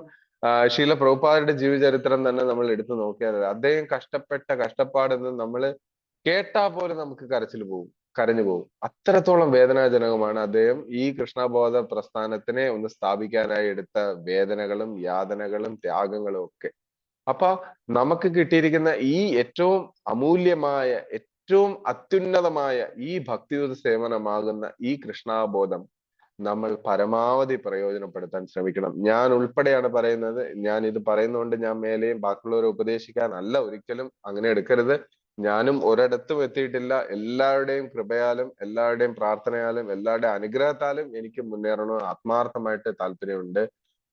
ശീല പ്രഭുപാദരുടെ ജീവചരിത്രം തന്നെ നമ്മൾ എടുത്തു നോക്കിയാൽ അദ്ദേഹം കഷ്ടപ്പെട്ട കഷ്ടപ്പാടെന്ന് നമ്മൾ കേട്ടാ പോലും നമുക്ക് കരഞ്ഞു പോകും. അത്രത്തോളം വേദനാജനകമാണ് അദ്ദേഹം ഈ കൃഷ്ണബോധ പ്രസ്ഥാനത്തിനെ ഒന്ന് സ്ഥാപിക്കാനായി എടുത്ത വേദനകളും യാതനകളും ത്യാഗങ്ങളും ഒക്കെ. അപ്പൊ നമുക്ക് കിട്ടിയിരിക്കുന്ന ഈ ഏറ്റവും അമൂല്യമായ, ഏറ്റവും അത്യുന്നതമായ ഈ ഭക്തിയുത സേവനമാകുന്ന ഈ കൃഷ്ണാബോധം നമ്മൾ പരമാവധി പ്രയോജനപ്പെടുത്താൻ ശ്രമിക്കണം. ഞാൻ ഉൾപ്പെടെയാണ് പറയുന്നത്. ഞാൻ ഇത് പറയുന്നതുകൊണ്ട് ഞാൻ മേലെയും ബാക്കിയുള്ളവരെ ഉപദേശിക്കാനല്ല, ഒരിക്കലും അങ്ങനെ എടുക്കരുത്. ഞാനും ഒരിടത്തും എത്തിയിട്ടില്ല. എല്ലാവരുടെയും കൃപയാലും എല്ലാവരുടെയും പ്രാർത്ഥനയാലും എല്ലാവരുടെയും അനുഗ്രഹത്താലും എനിക്ക് മുന്നേറണമെന്ന് ആത്മാർത്ഥമായിട്ട് താല്പര്യമുണ്ട്.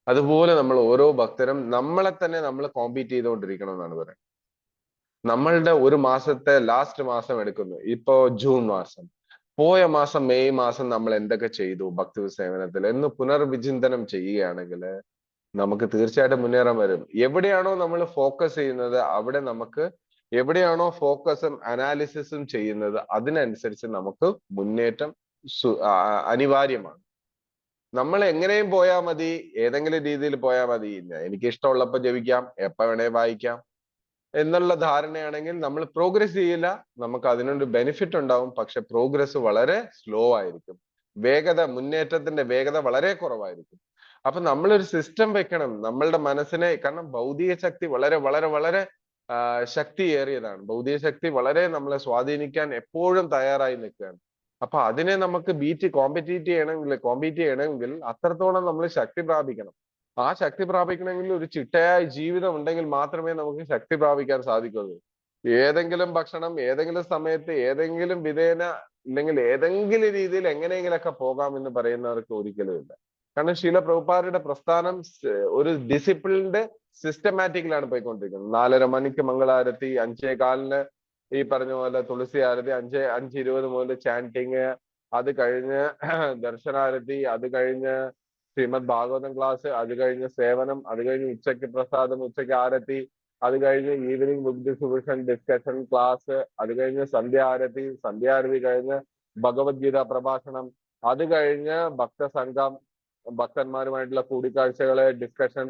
അതുപോലെ നമ്മൾ ഓരോ ഭക്തരും നമ്മളെ തന്നെ നമ്മൾ കോമ്പീറ്റ് ചെയ്തുകൊണ്ടിരിക്കണം എന്നാണ് പറയുന്നത്. നമ്മളുടെ ഒരു മാസത്തെ ലാസ്റ്റ് മാസം എടുക്കുന്നു. ഇപ്പോ ജൂൺ മാസം, പോയ മാസം മെയ് മാസം നമ്മൾ എന്തൊക്കെ ചെയ്തു ഭക്തി സേവനത്തിൽ എന്ന് പുനർവിചിന്തനം ചെയ്യുകയാണെങ്കിൽ നമുക്ക് തീർച്ചയായിട്ടും മുന്നേറാൻ വരും. എവിടെയാണോ നമ്മൾ ഫോക്കസ് ചെയ്യുന്നത്, അവിടെ നമുക്ക് എവിടെയാണോ ഫോക്കസും അനാലിസിസും ചെയ്യുന്നത്, അതിനനുസരിച്ച് നമുക്ക് മുന്നേറ്റം അനിവാര്യമാണ്. നമ്മൾ എങ്ങനെയും പോയാൽ മതി, ഏതെങ്കിലും രീതിയിൽ പോയാൽ മതി, എനിക്ക് ഇഷ്ടമുള്ളപ്പോൾ ജപിക്കാം, എപ്പോ വേണേ വായിക്കാം എന്നുള്ള ധാരണയാണെങ്കിൽ നമ്മൾ പ്രോഗ്രസ് ചെയ്യില്ല. നമുക്ക് അതിനൊരു ബെനിഫിറ്റ് ഉണ്ടാവും, പക്ഷെ പ്രോഗ്രസ് വളരെ സ്ലോ ആയിരിക്കും. മുന്നേറ്റത്തിന്റെ വേഗത വളരെ കുറവായിരിക്കും. അപ്പൊ നമ്മളൊരു സിസ്റ്റം വെക്കണം നമ്മളുടെ മനസ്സിനെ. കാരണം ഭൗതിക ശക്തി വളരെ വളരെ വളരെ ശക്തിയേറിയതാണ്. ഭൗതിക ശക്തി വളരെ നമ്മളെ സ്വാധീനിക്കാൻ എപ്പോഴും തയ്യാറായി നിൽക്കുകയാണ്. അപ്പൊ അതിനെ നമുക്ക് കോമ്പീറ്റ് ചെയ്യണമെങ്കിൽ അത്രത്തോളം നമ്മൾ ശക്തി പ്രാപിക്കണം. ആ ശക്തി പ്രാപിക്കണമെങ്കിൽ ഒരു ചിട്ടയായ ജീവിതം ഉണ്ടെങ്കിൽ മാത്രമേ നമുക്ക് ശക്തി പ്രാപിക്കാൻ സാധിക്കുള്ളൂ. ഏതെങ്കിലും ഭക്ഷണം ഏതെങ്കിലും സമയത്ത് ഏതെങ്കിലും വിധേന ഇല്ലെങ്കിൽ ഏതെങ്കിലും രീതിയിൽ എങ്ങനെയെങ്കിലൊക്കെ പോകാമെന്ന് പറയുന്നവർക്ക് ഒരിക്കലും ഇല്ല. കാരണം ശീല പ്രഭുപാദരുടെ പ്രസ്ഥാനം ഒരു ഡിസിപ്ലിൻഡ് സിസ്റ്റമാറ്റിക്കിലാണ് പോയിക്കൊണ്ടിരിക്കുന്നത്. 4:30 മണിക്ക് മംഗളാരത്തി, 5:15 ഈ പറഞ്ഞ പോലെ തുളസി ആരതി, 5:20 മുതൽ ചാൻറ്റിങ്, അത് കഴിഞ്ഞ് ദർശനാരതി, അത് കഴിഞ്ഞ് ശ്രീമദ് ഭാഗവതം ക്ലാസ്, അത് കഴിഞ്ഞ് സേവനം, അത് കഴിഞ്ഞ് ഉച്ചയ്ക്ക് പ്രസാദം, ഉച്ചയ്ക്ക് ആരത്തി, അത് കഴിഞ്ഞ് evening book distribution discussion class, അത് കഴിഞ്ഞ് സന്ധ്യാരതി കഴിഞ്ഞ് ഭഗവത്ഗീത പ്രഭാഷണം, അത് കഴിഞ്ഞ് ഭക്തസംഘം, ഭക്തന്മാരുമായിട്ടുള്ള കൂടിക്കാഴ്ചകള്, ഡിസ്കഷൻ,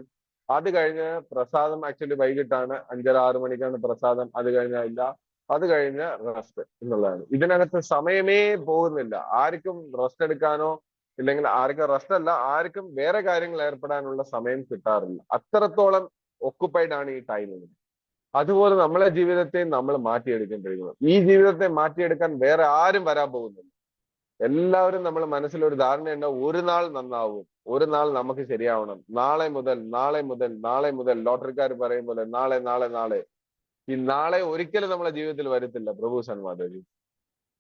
അത് കഴിഞ്ഞ് പ്രസാദം. ആക്ച്വലി വൈകിട്ടാണ്, 5:30-6 മണിക്കാണ് പ്രസാദം. അത് കഴിഞ്ഞില്ല, അത് കഴിഞ്ഞ് റെസ്റ്റ് എന്നുള്ളതാണ്. ഇതിനകത്ത് സമയമേ പോകുന്നില്ല. ആർക്കും റെസ്റ്റ് എടുക്കാനോ ഇല്ലെങ്കിൽ ആർക്കും വേറെ കാര്യങ്ങൾ ഏർപ്പെടാനുള്ള സമയം കിട്ടാറില്ല. അത്രത്തോളം ഒക്കുപ്പൈഡ് ആണ് ഈ ടൈമിൽ. അതുപോലെ നമ്മളെ ജീവിതത്തെ നമ്മൾ മാറ്റിയെടുക്കേണ്ടിയിരിക്കുന്നു. ഈ ജീവിതത്തെ മാറ്റിയെടുക്കാൻ വേറെ ആരും വരാൻ പോകുന്നില്ല. എല്ലാവരും നമ്മൾ മനസ്സിലൊരു ധാരണയുണ്ട്, ഒരു നാൾ നന്നാവും, ഒരു നാൾ നമുക്ക് ശരിയാവണം, നാളെ മുതൽ ലോട്ടറിക്കാർ പറയും പോലെ നാളെ. ഈ നാളെ ഒരിക്കലും നമ്മളെ ജീവിതത്തിൽ വരത്തില്ല പ്രഭു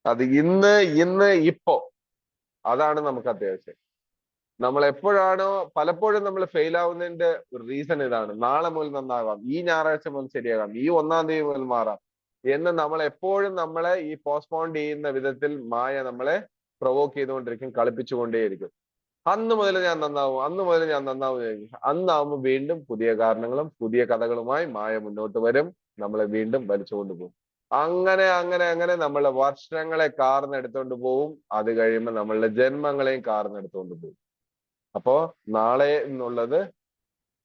അത് ഇന്ന് ഇപ്പോ, അതാണ് നമുക്ക് അത്യാവശ്യം. നമ്മൾ എപ്പോഴാണോ പലപ്പോഴും നമ്മൾ ഫെയിൽ ആവുന്നതിന്റെ റീസൺ ഇതാണ്. നാളെ മുതൽ നന്നാകാം, ഈ ഞായറാഴ്ച മുതൽ ശരിയാകാം, ഈ 1-ാം തീയതി മുതൽ മാറാം എന്ന് നമ്മൾ എപ്പോഴും നമ്മളെ ഈ പോസ്റ്റ്പോൺ ചെയ്യുന്ന വിധത്തിൽ മായ നമ്മളെ പ്രൊവോക്ക് ചെയ്തുകൊണ്ടിരിക്കും, കളിപ്പിച്ചുകൊണ്ടേയിരിക്കും. അന്ന് മുതൽ ഞാൻ നന്നാവും, അന്ന് മുതൽ ഞാൻ നന്നാവും. അന്നാവുമ്പോൾ വീണ്ടും പുതിയ കാരണങ്ങളും പുതിയ കഥകളുമായി മായ മുന്നോട്ട് വരും, നമ്മളെ വീണ്ടും വലിച്ചുകൊണ്ട് പോകും. അങ്ങനെ അങ്ങനെ അങ്ങനെ നമ്മളെ വർഷങ്ങളെ കാർന്നെടുത്തോണ്ട് പോവും. അത് കഴിയുമ്പോൾ നമ്മളുടെ ജന്മങ്ങളെയും കാർന്നെടുത്തോണ്ട് പോകും. അപ്പോ നാളെ എന്നുള്ളത്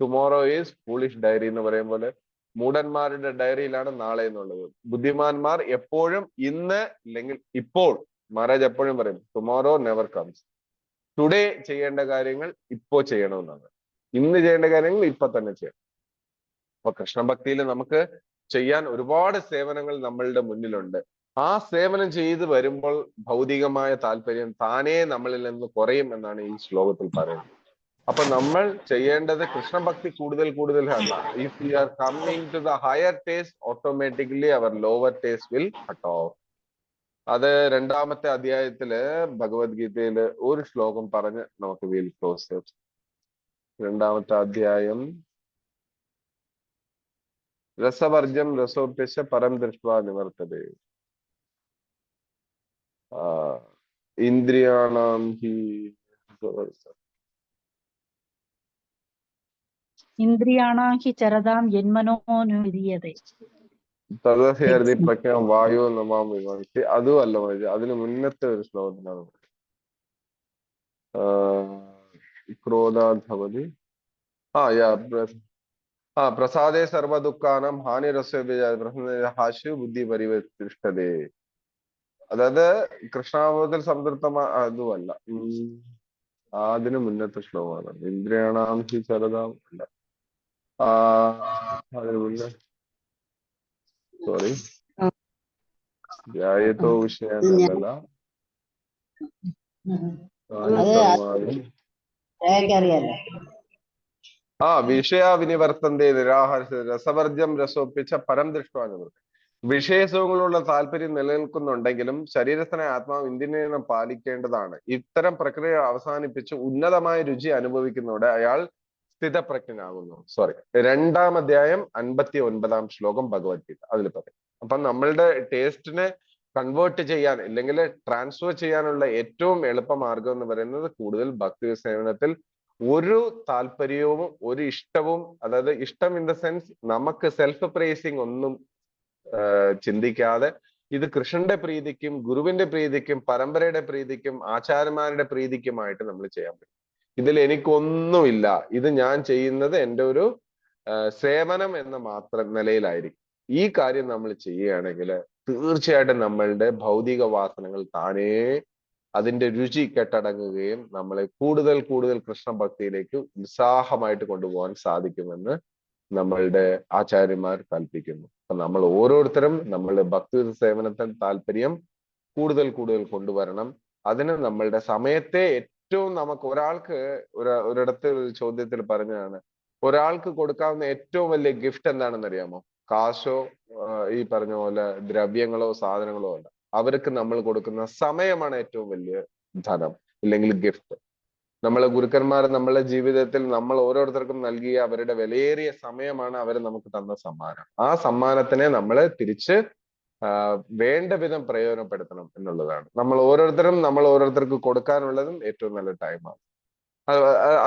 ടുമോറോ ഈസ് ഫൂളിഷ് ഡയറി എന്ന് പറയും പോലെ മൂഢന്മാരുടെ ഡയറിയിലാണ് നാളെ എന്നുള്ളത്. ബുദ്ധിമാന്മാർ എപ്പോഴും ഇന്ന് അല്ലെങ്കിൽ ഇപ്പോൾ, മഹാരാജ് എപ്പോഴും പറയും ടുമോറോ നെവർ കംസ്. ടുഡേ ചെയ്യേണ്ട കാര്യങ്ങൾ ഇപ്പോ ചെയ്യണമെന്നാണ്. ഇന്ന് ചെയ്യേണ്ട കാര്യങ്ങൾ ഇപ്പൊ തന്നെ ചെയ്യണം. അപ്പൊ കൃഷ്ണഭക്തിയിൽ നമുക്ക് ചെയ്യാൻ ഒരുപാട് സേവനങ്ങൾ നമ്മളുടെ മുന്നിലുണ്ട്. ആ സേവനം ചെയ്ത് വരുമ്പോൾ ഭൗതികമായ താല്പര്യം താനേ നമ്മളിൽ നിന്ന് കുറയും എന്നാണ് ഈ ശ്ലോകത്തിൽ പറയുന്നത്. അപ്പൊ നമ്മൾ ചെയ്യേണ്ടത് കൃഷ്ണഭക്തി കൂടുതൽ കൂടുതൽ അല്ല. If you are coming to the higher taste, automatically അവർ lower taste will cut off. അത് 2-ാമത്തെ അധ്യായത്തില് ഭഗവത്ഗീതയില് ഒരു ശ്ലോകം പറഞ്ഞ് നമുക്ക് വിൽ ക്ലോസ്. 2-ാമത്തെ അധ്യായം, രസവർജം രസോപ്യശ പരം ദൃഷ്ട്വാ നിവർത്തതേ ഇന്ദ്രിയാണാം ഹി ഇന്ദ്രിയാണാം ഹി ചരതാം യന്മനോനുവിധീയതേ തദഹി പ്രജ്ഞാം വായു നമാം വിമർശി. അതും അല്ല മതി, അതിന് മുന്നത്തെ ഒരു ശ്ലോകത്തിനാണ് ക്രോധാധവതി പ്രസാദേ സർവ ദുഃഖാനം ഹാനിരസ്യ ബുദ്ധി പരിവർത്തിഷ്ഠതേ. അതായത് കൃഷ്ണാവബോധത്തിൽ സംതൃപ്തമാ, അതുമല്ല, അതിന് മുന്നത്തെ ശ്ലോകമാണ്. ഇന്ദ്രിയാണാം ഹി ചരതാം അല്ല, അതിന് മുന്നേ, സോറി, ധ്യായത്തോ വിഷയല്ല, വിഷയ വിനിവർത്തന്റെ നിരാഹാര രസവർജം രസോപ്പിച്ച പരം ദൃഷ്ടാനുകൾ. വിഷയസുഖങ്ങളുള്ള താല്പര്യം നിലനിൽക്കുന്നുണ്ടെങ്കിലും ശരീരത്തിനെ ആത്മാവ് ഇന്ദ്രിയം പാലിക്കേണ്ടതാണ്. ഇത്തരം പ്രക്രിയ അവസാനിപ്പിച്ച് ഉന്നതമായ രുചി അനുഭവിക്കുന്നതോടെ അയാൾ സ്ഥിതപ്രജ്ഞനാകുന്നു. സോറി, 2-ാം അധ്യായം 59-ാം ശ്ലോകം ഭഗവത്ഗീത അതിൽ പറയും. അപ്പൊ നമ്മളുടെ ടേസ്റ്റിനെ കൺവേർട്ട് ചെയ്യാൻ, ഇല്ലെങ്കിൽ ട്രാൻസ്ഫർ ചെയ്യാനുള്ള ഏറ്റവും എളുപ്പമാർഗം എന്ന് പറയുന്നത് കൂടുതൽ ഭക്തി സേവനത്തിൽ ഒരു താല്പര്യവും ഒരു ഇഷ്ടവും, അതായത് ഇഷ്ടം ഇൻ ദ സെൻസ് നമുക്ക് സെൽഫ് പ്രൈസിങ് ഒന്നും ചിന്തിക്കാതെ ഇത് കൃഷ്ണന്റെ പ്രീതിക്കും ഗുരുവിന്റെ പ്രീതിക്കും പരമ്പരയുടെ പ്രീതിക്കും ആചാര്യന്മാരുടെ പ്രീതിക്കുമായിട്ട് നമ്മൾ ചെയ്യാൻ പറ്റും. ഇതിൽ എനിക്കൊന്നുമില്ല, ഇത് ഞാൻ ചെയ്യുന്നത് എൻ്റെ ഒരു സേവനം എന്ന മാത്രം നിലയിലായിരിക്കും. ഈ കാര്യം നമ്മൾ ചെയ്യുകയാണെങ്കിൽ തീർച്ചയായിട്ടും നമ്മളുടെ ഭൗതിക വാസനകൾ താനേ അതിന്റെ രുചി കെട്ടടങ്ങുകയും നമ്മളെ കൂടുതൽ കൂടുതൽ കൃഷ്ണഭക്തിയിലേക്ക് ഉത്സാഹമായിട്ട് കൊണ്ടുപോകാൻ സാധിക്കുമെന്ന് നമ്മളുടെ ആചാര്യന്മാർ കൽപ്പിക്കുന്നു. അപ്പൊ നമ്മൾ ഓരോരുത്തരും നമ്മളുടെ ഭക്തി സേവനത്തിൽ താല്പര്യം കൂടുതൽ കൂടുതൽ കൊണ്ടുവരണം. അതിന് നമ്മളുടെ സമയത്തെ ഏറ്റവും നമുക്ക് ഒരാൾക്ക് ഒരിടത്ത് ഒരു ചോദ്യത്തിൽ പറഞ്ഞതാണ്, ഒരാൾക്ക് കൊടുക്കാവുന്ന ഏറ്റവും വലിയ ഗിഫ്റ്റ് എന്താണെന്ന് അറിയാമോ? കാശോ ഈ പറഞ്ഞ പോലെ ദ്രവ്യങ്ങളോ സാധനങ്ങളോ അല്ല. അവർക്ക് നമ്മൾ കൊടുക്കുന്ന സമയമാണ് ഏറ്റവും വലിയ ധനം, ഇല്ലെങ്കിൽ ഗിഫ്റ്റ്. നമ്മളെ ഗുരുക്കന്മാർ നമ്മളെ ജീവിതത്തിൽ നമ്മൾ ഓരോരുത്തർക്കും നൽകിയ അവരുടെ വിലയേറിയ സമയമാണ് അവർ നമുക്ക് തന്ന സമ്മാനം. ആ സമ്മാനത്തിനെ നമ്മൾ തിരിച്ച് വേണ്ട വിധം പ്രയോജനപ്പെടുത്തണം എന്നുള്ളതാണ്. നമ്മൾ ഓരോരുത്തർക്ക് കൊടുക്കാനുള്ളതും ഏറ്റവും നല്ല ടൈമാണ്.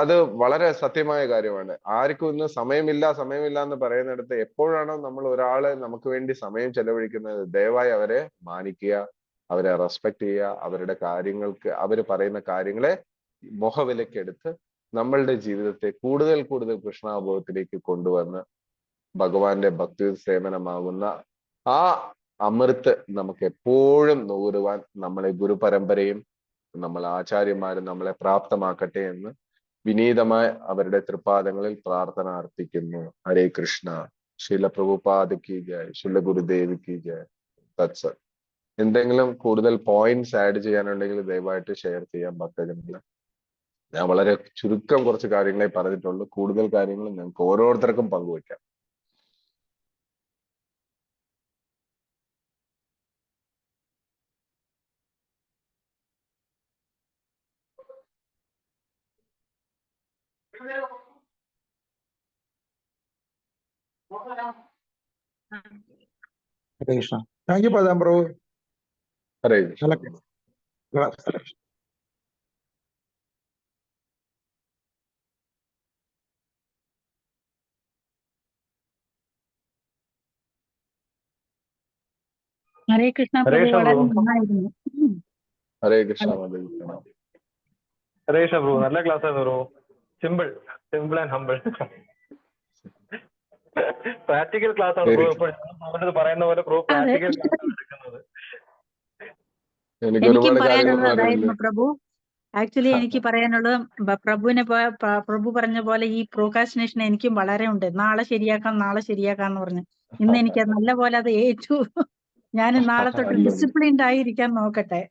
അത് വളരെ സത്യമായ കാര്യമാണ്. ആർക്കും ഇന്ന് സമയമില്ല എന്ന് പറയുന്നിടത്ത് എപ്പോഴാണോ നമ്മൾ ഒരാള് നമുക്ക് വേണ്ടി സമയം ചെലവഴിക്കുന്നത്, ദയവായി അവരെ മാനിക്കുക, അവരെ റെസ്പെക്ട് ചെയ്യുക, അവരുടെ കാര്യങ്ങൾക്ക്, അവർ പറയുന്ന കാര്യങ്ങളെ മുഖവിലക്കെടുത്ത് നമ്മളുടെ ജീവിതത്തെ കൂടുതൽ കൂടുതൽ കൃഷ്ണാബോധത്തിലേക്ക് കൊണ്ടുവന്ന് ഭഗവാന്റെ ഭക്തി സേവനമാകുന്ന ആ അമൃത്ത് നമുക്ക് എപ്പോഴും നുകരുവാൻ നമ്മളെ ഗുരുപരമ്പരയും നമ്മളെ ആചാര്യന്മാരും നമ്മളെ പ്രാപ്തമാക്കട്ടെ എന്ന് വിനീതമായി അവരുടെ തൃപ്പാദങ്ങളിൽ പ്രാർത്ഥന അർപ്പിക്കുന്നു. ഹരേ കൃഷ്ണ. ശീല പ്രഭുപാദ് ജയ്, ശില ഗുരുദേവ് ജയ്. തത്സത്. എന്തെങ്കിലും കൂടുതൽ പോയിന്റ്സ് ആഡ് ചെയ്യാനുണ്ടെങ്കിൽ ദയവായിട്ട് ഷെയർ ചെയ്യാൻ ഭക്തജനങ്ങളെ. ഞാൻ വളരെ ചുരുക്കം കുറച്ച് കാര്യങ്ങളെ പറഞ്ഞിട്ടുള്ളൂ. കൂടുതൽ കാര്യങ്ങൾ ഞങ്ങൾക്ക് ഓരോരുത്തർക്കും പങ്കുവയ്ക്കാം. ഹരേ കൃഷ്ണ. താങ്ക് യു പദം പ്രഭു. ഹരേ കൃഷ്ണ. ഹരേ കൃഷ്ണ ഹരേ പ്രഭു, കൃഷ്ണ വളരെ പ്രഭു. നന്നായിരുന്നു. ഹരേ കൃഷ്ണ മാതാജി പ്രണാം. ഹരേ കൃഷ്ണ പ്രഭു, നല്ല ക്ലാസ് ആയിരുന്നു Prabhu. Simple and humble. Practical class ആണ് പ്രഭു. ഇപ്പോൾ പറയുന്ന പോലെ പ്രഭു പ്രാക്ടിക്കൽ ക്ലാസ് ആണ് എടുക്കുന്നത്. എനിക്ക് എനിക്കും ഒരുപാട് കാര്യങ്ങളൊന്നും പറയാനുള്ളത് അറിയില്ല. അതായിരുന്നു പ്രഭു. ആക്ച്വലി എനിക്ക് പറയാനുള്ളത് പ്രഭു പറഞ്ഞ പോലെ ഈ പ്രോകാസ്റ്റിനേഷൻ എനിക്കും വളരെ ഉണ്ട്. നാളെ ശരിയാക്കാന്ന് പറഞ്ഞു. ഇന്ന് എനിക്ക് നല്ല പോലെ അത് ഏറ്റു. ഞാൻ നാളെ തൊട്ട് അല്ല. ഡിസിപ്ലിൻഡ് ആയിരിക്കാൻ നോക്കട്ടെ.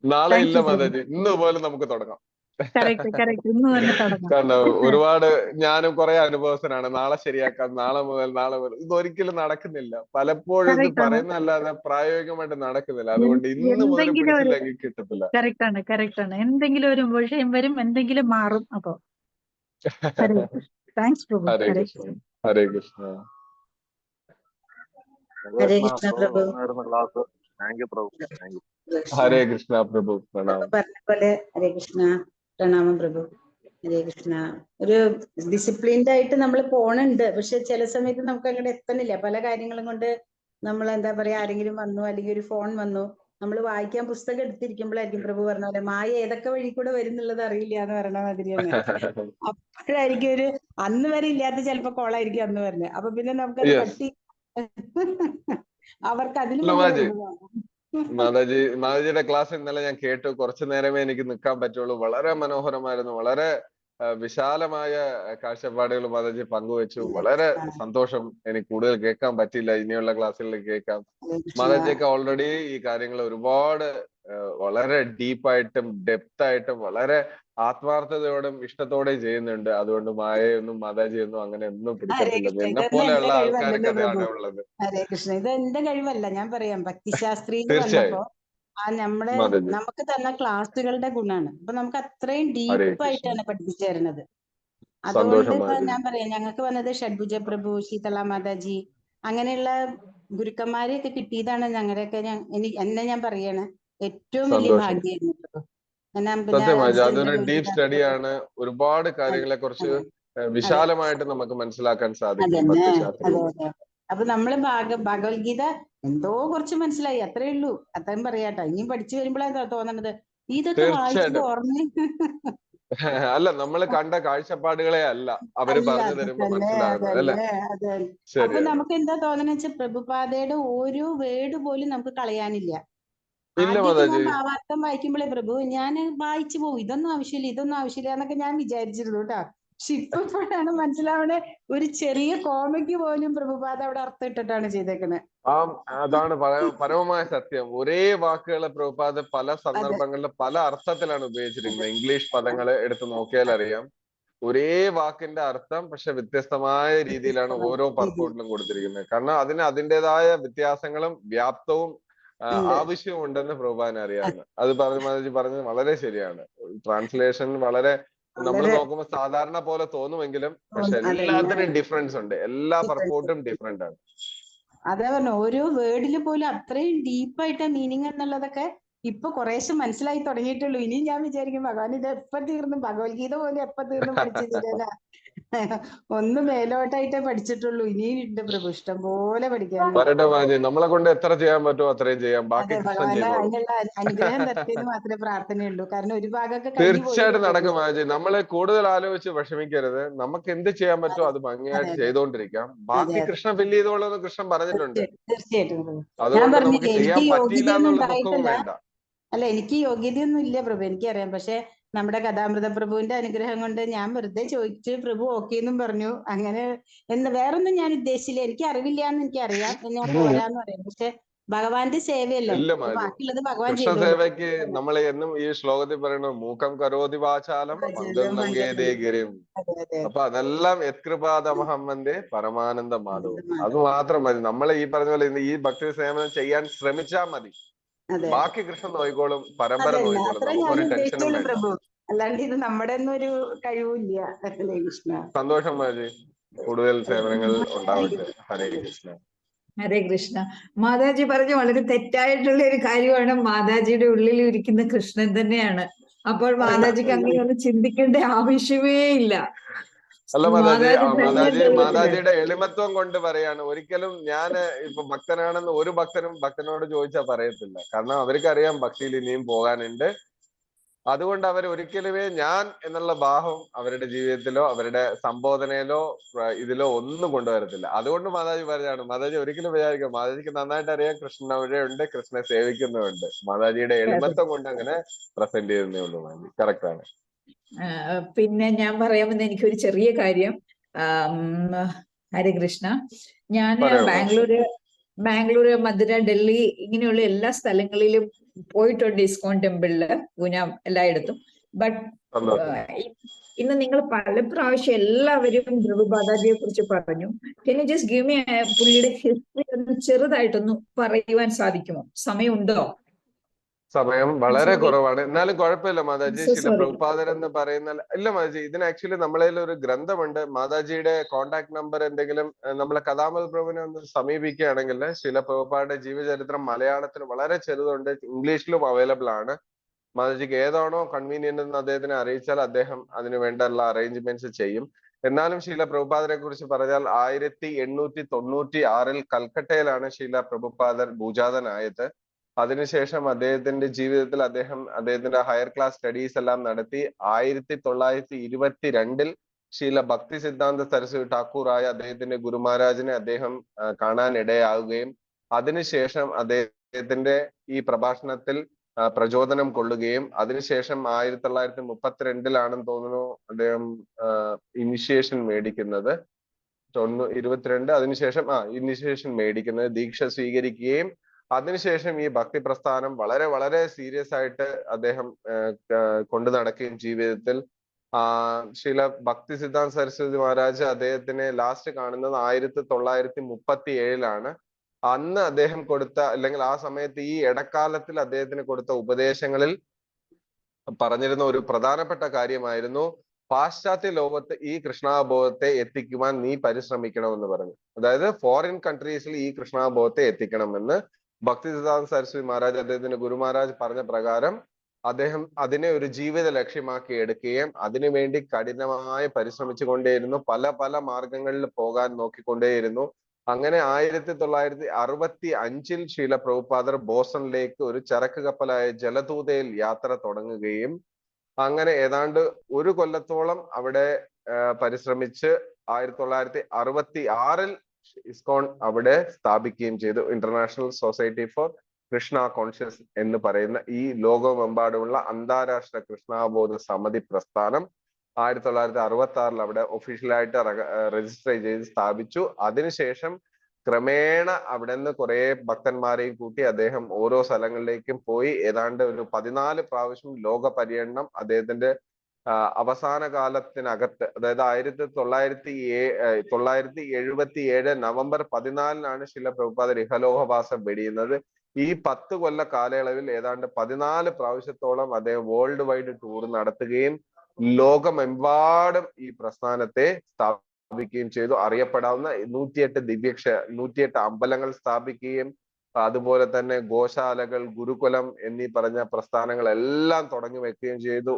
നാളെ താങ്ക് ഇല്ല യു പ്രഭു. മാതാജി, ഇന്ന് പോലെ നമുക്ക് തുടങ്ങാം. കറക്റ്റ് ഇന്ന് തന്നെ തുടങ്ങാം. കാരണം ഒരുപാട് ഞാനും കുറെ അനുഭവസ്ഥനാണ്. നാളെ ശരിയാക്കാം, നാളെ മുതൽ ഇതൊരിക്കലും നടക്കുന്നില്ല. പലപ്പോഴും ഇത് കറക്റ്റ് ആണ്. പറയുന്നതല്ലാതെ പ്രായോഗികമായിട്ട് നടക്കുന്നില്ല. അതുകൊണ്ട് ഇന്ന് മുതൽ എന്തെങ്കിലും ഒരു പിടിച്ചില്ലെങ്കിൽ കിട്ടത്തില്ല. കറക്റ്റ് ആണ്. എന്തെങ്കിലും ഒരു വിഷയം വരും, എന്തെങ്കിലും മാറും. അപ്പൊ Hare Krishna. Thanks Prabhu. Hare Hare Krishna. Hare Krishna. Hare Krishna Prabhu. Class. Thank you Prabhu. Thank you. Hare Krishna Prabhu പ്രണാമം. പറഞ്ഞ പോലെ ഹരേ കൃഷ്ണ, പ്രണാമം പ്രഭു. ഹരേ കൃഷ്ണ. ഒരു ഡിസിപ്ലിൻഡ് ആയിട്ട് നമ്മൾ പോണുണ്ട്. പക്ഷെ ചില സമയത്ത് നമുക്ക് അങ്ങോട്ട് എത്തണില്ല. പല കാര്യങ്ങളും കൊണ്ട് നമ്മൾ എന്താ പറയാ, ആരെങ്കിലും വന്നു, അല്ലെങ്കിൽ ഒരു ഫോൺ വന്നു, നമ്മൾ വായിക്കാൻ പുസ്തകം എടുത്തിരിക്കുമ്പോഴായിരിക്കും പ്രഭു പറഞ്ഞ പോലെ മായ ഏതൊക്കെ വഴി കൂടെ വരുന്നുള്ളത് അറിയില്ല എന്ന് പറയണ മാതിരിയാണ്. അപ്പോഴായിരിക്കും ഒരു അന്ന് വരെ ഇല്ലാത്ത ചിലപ്പോ കോളായിരിക്കും അന്ന് വരുന്നത്. അപ്പൊ പിന്നെ നമുക്കത് Yes. പറ്റി അവർക്ക് അതിലും ഹലോ വലിയ മാജി. അനുഭവമാണ്. മാതാജിയുടെ ക്ലാസ് ഇന്നലെ ഞാൻ കേട്ടു. കുറച്ചു നേരമേ എനിക്ക് നിൽക്കാൻ പറ്റുള്ളൂ. വളരെ മനോഹരമായിരുന്നു. വളരെ വിശാലമായ കാഴ്ചപ്പാടുകൾ മാതാജി പങ്കുവച്ചു. വളരെ സന്തോഷം. എനിക്ക് കൂടുതൽ കേൾക്കാൻ പറ്റില്ല. ഇനിയുള്ള ക്ലാസ്സുകളിൽ കേൾക്കാം. മാതാജിയൊക്കെ ഓൾറെഡി ഈ കാര്യങ്ങൾ ഒരുപാട് വളരെ ഡീപ്പായിട്ടും ഡെപ്ത് ആയിട്ടും വളരെ ആത്മാർത്ഥതയോടും ഇഷ്ടത്തോടെയും ചെയ്യുന്നുണ്ട്. അതുകൊണ്ട് മായയൊന്നും മാതാജിയൊന്നും അങ്ങനെ ഒന്നും പിടിക്കത്തില്ല. എന്നെ പോലെയുള്ള ആൾക്കാർക്ക് അതാണ് ഉള്ളത്. ഹരേ കൃഷ്ണ. ഇത് എന്റെ കഴിവല്ല, ഞാൻ പറയാം. ഭക്തിശാസ്ത്രിയിൽ തീർച്ചയായും. വന്നപ്പോ മാതാജി. നമുക്ക് തന്ന ക്ലാസ്സുകളുടെ ഗുണാണ്. അപ്പൊ നമുക്ക് അത്രയും ഹരേ ഡീപ്പ് കൃഷ്ണ. ആയിട്ടാണ് പഠിപ്പിച്ചു തരുന്നത്. അതുകൊണ്ട് സന്തോഷം ഇപ്പൊ മാതാജി. ഞാൻ പറയാം, ഞങ്ങൾക്ക് വന്നത് ഷഡ്ഭുജ പ്രഭു, ശീതള മാതാജി, അങ്ങനെയുള്ള ഗുരുക്കന്മാരെയൊക്കെ കിട്ടിയതാണ് ഞങ്ങളുടെയൊക്കെ. എന്നെ ഞാൻ പറയാണ്, ഏറ്റവും വലിയ സന്തോഷം. ഭാഗ്യമായിരുന്നു പ്രഭു. സത്യമായി അതൊരു ഡീപ് സ്റ്റഡിയാണ്. ഒരുപാട് കാര്യങ്ങളെ കുറിച്ച് വിശാലമായിട്ട് നമുക്ക് മനസ്സിലാക്കാൻ സാധിക്കും അതന്നെ. അതെ ഭക്തിശാസ്ത്രവും. അതെ. അപ്പൊ നമ്മള് ഭഗവത്ഗീത എന്തോ കുറച്ച് മനസ്സിലായി, അത്രേ ഉള്ളൂ. അത്രയും പറയാട്ടോ. ഇനിയും പഠിച്ചു വരുമ്പോഴാണ് തോന്നണത് ഇതൊക്കെ വായിച്ചത് തീർച്ചയായിട്ടും. ഓർമ്മ. അല്ല, നമ്മൾ കണ്ട കാഴ്ചപ്പാടുകളെ അല്ല അവര് അല്ല, പറഞ്ഞു അത് തരുമ്പോ തന്നെ, മനസ്സിലാകുന്നത് അല്ലെ? അതന്നെ, അതെ. അപ്പൊ ശരിയാണ്. നമുക്ക് എന്താ തോന്നണ വെച്ചാൽ പ്രഭുപാദയുടെ ഓരോ വേർഡ് പോലും നമുക്ക് കളയാനില്ല. ഇല്ല ആദ്യമൊക്കെ ഞാൻ മാതാജി. ഭാവാർത്ഥം വായിക്കുമ്പോഴേ പ്രഭു ഞാൻ വായിച്ചു പോകും, ഇതൊന്നും ആവശ്യമില്ല എന്നൊക്കെ ഞാൻ വിചാരിച്ചിരുന്നു കേട്ടോ. പക്ഷെ ഇപ്പോഴാണ് മനസ്സിലാവണേ, ഒരു ചെറിയ കോമയ്ക്ക് പോലും പ്രഭുപാദ അവിടെ അർത്ഥം ഇട്ടിട്ടാണ് ചെയ്തേക്കണേ. അതാണ് പരമമായ സത്യം. ഒരേ വാക്കുകളെ പ്രഭുപാദ പല അതെ സന്ദർഭങ്ങളിൽ പല അർത്ഥത്തിലാണ് ഉപയോഗിച്ചിരിക്കുന്നത്. ഇംഗ്ലീഷ് പദങ്ങള് എടുത്ത് നോക്കിയാൽ അറിയാം. ഒരേ വാക്കിന്റെ അർത്ഥം പക്ഷെ വ്യത്യസ്തമായ രീതിയിലാണ് ഓരോ പർപ്പോട്ടിലും കൊടുത്തിരിക്കുന്നത്. കാരണം അതിന് അതിൻ്റെതായ വ്യത്യാസങ്ങളും വ്യാപ്തവും ആവശ്യവും ഉണ്ടെന്ന് പ്രഭുപാദിന് അറിയാവുന്ന. അത് മാതാജി പറഞ്ഞത് വളരെ ശരിയാണ്. ട്രാൻസ്ലേഷൻ വളരെ നമ്മൾ നോക്കുമ്പോൾ സാധാരണ പോലെ തോന്നുമെങ്കിലും പക്ഷെ എല്ലാത്തിനും ഡിഫറൻസ് ഉണ്ട്. എല്ലാ പർപ്പോട്ടും ഡിഫറെന്റ് ആണ്. അതേ പറഞ്ഞു, ഓരോ വേർഡില് പോലും അത്രയും ഡീപ്പായിട്ട് മീനിങ് എന്നുള്ളതൊക്കെ ഇപ്പൊ കുറേശ്ശെ മനസ്സിലായി തുടങ്ങിയിട്ടുള്ളൂ. ഇനിയും ഞാൻ വിചാരിക്കും ഭഗവാൻ ഇത് എപ്പ തീർന്നു, ഭഗവത്ഗീത പോലും എപ്പ തീർന്നു പഠിച്ചിട്ടില്ല. ഒന്ന് മേലോട്ടായിട്ടേ പഠിച്ചിട്ടുള്ളൂ. ഇനിയും ഉണ്ട് പ്രഭു, ഇഷ്ടം പോലെ പഠിക്കാൻ. വരട്ടെ മാജി, നമ്മളെ കൊണ്ട് എത്ര ചെയ്യാൻ പറ്റുമോ അത്രയും ചെയ്യാം. ബാക്കി അതെ, കൃഷ്ണൻ ഭഗവാന്റെ ചെയ്തോളും. അതിനുള്ള അനുഗ്രഹം തരത്തേന്ന് മാത്രമേ പ്രാർത്ഥനയുള്ളൂ. കാരണം ഒരു ഭാഗമൊക്കെ കഴിഞ്ഞു തീർച്ചയായിട്ടും പോയിട്ടുണ്ട്. നടക്കും മാജി. നമ്മളെ കൂടുതൽ ആലോചിച്ച് വിഷമിക്കരുത്. നമുക്ക് എന്ത് ചെയ്യാൻ പറ്റുമോ അത് ഭംഗിയായിട്ട് ചെയ്തോണ്ടിരിക്കാം. ബാക്കി കൃഷ്ണൻ ഫില്ല് ചെയ്തോളെന്ന് കൃഷ്ണൻ പറഞ്ഞിട്ടുണ്ട്. തീർച്ചയായിട്ടും പ്രഭു. ഞാൻ അതുകൊണ്ട് നമുക്ക് പറഞ്ഞില്ലേ, ചെയ്യാൻ എനിക്ക് പറ്റിയില്ല യോഗ്യതയൊന്നും എന്നുള്ള ദുഃഖവും ഉണ്ടായിട്ടില്ല. വേണ്ട. അല്ല, എനിക്ക് യോഗ്യതയൊന്നും ഇല്ല പ്രഭു, എനിക്കറിയാം. പക്ഷെ നമ്മുടെ കഥാമൃത പ്രഭുവിന്റെ അനുഗ്രഹം കൊണ്ട് ഞാൻ വെറുതെ ചോദിച്ചു, പ്രഭു ഓക്കെ എന്നും പറഞ്ഞു. അങ്ങനെ വേറൊന്നും ഞാൻ ഉദ്ദേശിച്ചില്ല. എനിക്ക് അറിവില്ല എന്ന് എനിക്കറിയാം, ഞാൻ പോരാന്ന് പറയാം. പക്ഷെ ഭഗവാന്റെ സേവയല്ലേ, ഇല്ല മാജി. ബാക്കിയുള്ളത് ഭഗവാൻ കൃഷ്ണ ചെയ്തോളൂ. സേവയ്ക്ക് നമ്മൾ എന്നും ഈ ശ്ലോകത്തിൽ പറയുന്നത് മൂക്കം കരോതി വാചാലം പങ്കം നങ്കേതേ ഗിരിം. അപ്പൊ അതെല്ലാം യത്കൃപാദമഹമ്മന്റെ പരമാനന്ദ മാധവം. അത് മാത്രം മതി. നമ്മൾ ഈ പറഞ്ഞ പോലെ ഈ ഭക്തി സേവനം ചെയ്യാൻ ശ്രമിച്ചാൽ മതി. ബാക്കി കൃഷ്ണൻ നോയിക്കോളും, പരമ്പര നോയിക്കോളും. അത്ര ഞാൻ നമുക്കൊരു ടെൻഷനും ഉദ്ദേശിച്ചുള്ളൂ വേണ്ട. പ്രഭു. അല്ലാണ്ട് ഇത് നമ്മുടെ ഒന്നും ഒരു കഴിവില്ല. ഹരേ കൃഷ്ണ. സന്തോഷം മാതാജി, കൂടുതൽ സേവനങ്ങൾ ഉണ്ടാവട്ടെ. ഹരേ കൃഷ്ണ. ഹരേ കൃഷ്ണ. മാതാജി പറഞ്ഞ വളരെ തെറ്റായിട്ടുള്ള ഒരു കാര്യമാണ്. മാതാജിയുടെ ഉള്ളിൽ ഇരിക്കുന്ന കൃഷ്ണൻ തന്നെയാണ്. അപ്പോൾ മാതാജിക്ക് അങ്ങനെയൊന്നും ചിന്തിക്കേണ്ട ആവശ്യമേ ഇല്ല. അല്ല മാതാജി, മാതാജി തന്നെ മാതാജിയുടെ എളിമത്വം കൊണ്ട് പറയാണ്. ഒരിക്കലും ഞാൻ ഇപ്പൊ ഭക്തനാണെന്ന് ഒരു ഭക്തനോട് ചോദിച്ചാൽ പറയത്തില്ല. കാരണം അവർക്കറിയാം ഭക്തിയിൽ ഇനിയും പോകാനുണ്ട്. അതുകൊണ്ട് അവർ ഒരിക്കലുമേ ഞാൻ എന്നുള്ള ഭാവം അവരുടെ ജീവിതത്തിലോ അവരുടെ സംബോധനയിലോ ഇതിലോ ഒന്നും കൊണ്ടുവരത്തില്ല. അതുകൊണ്ട് മാതാജി പറഞ്ഞാണ്. മാതാജി ഒരിക്കലും വിചാരിക്കും, മാതാജിക്ക് നന്നായിട്ട് അറിയാം കൃഷ്ണൻ അവിടെയുണ്ട്, കൃഷ്ണനെ സേവിക്കുന്നുണ്ട്. മാതാജിയുടെ എളിമത്വം കൊണ്ട് അങ്ങനെ പ്രസന്റ് ചെയ്യുന്നേ ഉള്ളൂ. മാതാജി കറക്റ്റ് ആണ്. പിന്നെ ഞാൻ പറയാമെന്ന് എനിക്കൊരു ചെറിയ കാര്യം. ഹരേ കൃഷ്ണ. ഞാൻ ബാംഗ്ലൂര്, മധുര, ഡൽഹി ഇങ്ങനെയുള്ള എല്ലാ സ്ഥലങ്ങളിലും പോയിട്ടുണ്ട്. ഇസ്കോൺ ടെമ്പിളില്, പൂന, എല്ലായിടത്തും. ബട്ട് ഇന്ന് നിങ്ങൾ പല പ്രാവശ്യം എല്ലാവരും പ്രഭുപാദാജിയെ കുറിച്ച് പറഞ്ഞു. Can you just give me പുള്ളിയുടെ ഹിസ്റ്ററി ഒന്ന് ചെറുതായിട്ടൊന്ന് പറയുവാൻ സാധിക്കുമോ? സമയമുണ്ടോ? സമയം വളരെ കുറവാണ്. എന്നാലും കുഴപ്പമില്ല മാതാജി. ശില പ്രഭുപാദർ എന്ന് പറയുന്ന ഇല്ല മാതാജി, ഇതിന് ആക്ച്വലി നമ്മളെ ഒരു ഗ്രന്ഥമുണ്ട്. മാതാജിയുടെ കോണ്ടാക്ട് നമ്പർ എന്തെങ്കിലും നമ്മളെ കഥാമൽ പ്രഭുവിനെ ഒന്ന് സമീപിക്കുകയാണെങ്കിൽ ശില പ്രഭുപാദയുടെ ജീവചരിത്രം മലയാളത്തിൽ വളരെ ചെറുതുണ്ട്, ഇംഗ്ലീഷിലും അവൈലബിൾ ആണ്. മാതാജിക്ക് ഏതാണോ കൺവീനിയന്റ് എന്ന് അദ്ദേഹത്തിനെ അറിയിച്ചാൽ അദ്ദേഹം അതിന് വേണ്ടുള്ള അറേഞ്ച്മെന്റ്സ് ചെയ്യും. എന്നാലും ശീല പ്രഭുപാദരെ കുറിച്ച് പറഞ്ഞാൽ 1896 കൽക്കട്ടയിലാണ് ശീല പ്രഭുപാദർ ഭൂജാതനായത്. അതിനുശേഷം അദ്ദേഹത്തിന്റെ ജീവിതത്തിൽ അദ്ദേഹത്തിന്റെ ഹയർ ക്ലാസ് സ്റ്റഡീസ് എല്ലാം നടത്തി 1922 ശീല ഭക്തി സിദ്ധാന്ത സരസ്വതി ഠാക്കൂറായ അദ്ദേഹത്തിന്റെ ഗുരുമഹാരാജിനെ അദ്ദേഹം കാണാനിടയാവുകയും അതിനുശേഷം അദ്ദേഹത്തിന്റെ ഈ പ്രഭാഷണത്തിൽ പ്രചോദനം കൊള്ളുകയും അതിനുശേഷം 1932 തോന്നുന്നു അദ്ദേഹം ഇനിഷ്യേഷൻ മേടിക്കുന്നത്. 22 അതിനുശേഷം ഇനിഷ്യേഷൻ മേടിക്കുന്നത്, ദീക്ഷ സ്വീകരിക്കുകയും അതിനുശേഷം ഈ ഭക്തി പ്രസ്ഥാനം വളരെ വളരെ സീരിയസ് ആയിട്ട് അദ്ദേഹം കൊണ്ടു നടക്കുകയും ജീവിതത്തിൽ ശീല ഭക്തി സിദ്ധാന്ത സരസ്വതി മഹാരാജ് അദ്ദേഹത്തിനെ ലാസ്റ്റ് കാണുന്നത് 1937 അന്ന് അദ്ദേഹം കൊടുത്ത, അല്ലെങ്കിൽ ആ സമയത്ത് ഈ ഇടക്കാലത്തിൽ അദ്ദേഹത്തിന് കൊടുത്ത ഉപദേശങ്ങളിൽ പറഞ്ഞിരുന്ന ഒരു പ്രധാനപ്പെട്ട കാര്യമായിരുന്നു, പാശ്ചാത്യ ലോകത്ത് ഈ കൃഷ്ണാബോധത്തെ എത്തിക്കുവാൻ നീ പരിശ്രമിക്കണമെന്ന് പറഞ്ഞു. അതായത് ഫോറിൻ കൺട്രീസിൽ ഈ കൃഷ്ണാബോധത്തെ എത്തിക്കണമെന്ന് ഭക്തി സിദ്ധാന്ത സരസ്വതി മഹാരാജ് അദ്ദേഹത്തിന്റെ ഗുരു മഹാരാജ് പറഞ്ഞ പ്രകാരം അദ്ദേഹം അതിനെ ഒരു ജീവിത ലക്ഷ്യമാക്കി എടുക്കുകയും അതിനുവേണ്ടി കഠിനമായി പരിശ്രമിച്ചു കൊണ്ടേയിരുന്നു. പല പല മാർഗങ്ങളിൽ പോകാൻ നോക്കിക്കൊണ്ടേയിരുന്നു. അങ്ങനെ 1965 ശീല പ്രഭുപാദർ ബോസ്റ്റണിലേക്ക് ഒരു ചരക്ക് കപ്പലായ ജലദൂതയിൽ യാത്ര തുടങ്ങുകയും അങ്ങനെ ഏതാണ്ട് ഒരു കൊല്ലത്തോളം അവിടെ പരിശ്രമിച്ച് 1966 ഇസ്കോൺ അവിടെ സ്ഥാപിക്കുകയും ചെയ്തു. International society for Krishna conscious എന്ന് പറയുന്ന ഈ ലോകമെമ്പാടുമുള്ള അന്താരാഷ്ട്ര കൃഷ്ണാബോധ സമിതി പ്രസ്ഥാനം 1966 അവിടെ ഒഫീഷ്യലായിട്ട് രജിസ്റ്റർ ചെയ്ത് സ്ഥാപിച്ചു. അതിനുശേഷം ക്രമേണ അവിടെ നിന്ന് കുറെ ഭക്തന്മാരെയും കൂട്ടി അദ്ദേഹം ഓരോ സ്ഥലങ്ങളിലേക്കും പോയി. ഏതാണ്ട് ഒരു 14 പ്രാവശ്യം ലോക പര്യടനം അദ്ദേഹത്തിന്റെ അവസാന കാലത്തിനകത്ത്, അതായത് 1977 നവംബർ 14 ശില പ്രഭുപാദർ ഇഹലോകവാസം വെടിയുന്നത്. ഈ 10 കൊല്ല കാലയളവിൽ ഏതാണ്ട് 14 പ്രാവശ്യത്തോളം അദ്ദേഹം വേൾഡ് വൈഡ് ടൂർ നടത്തുകയും ലോകമെമ്പാടും ഈ പ്രസ്ഥാനത്തെ സ്ഥാപിക്കുകയും ചെയ്തു. അറിയപ്പെടാവുന്ന 108 അമ്പലങ്ങൾ സ്ഥാപിക്കുകയും അതുപോലെ തന്നെ ഗോശാലകൾ, ഗുരുകുലം എന്നീ പറഞ്ഞ പ്രസ്ഥാനങ്ങളെല്ലാം തുടങ്ങി വെക്കുകയും ചെയ്തു.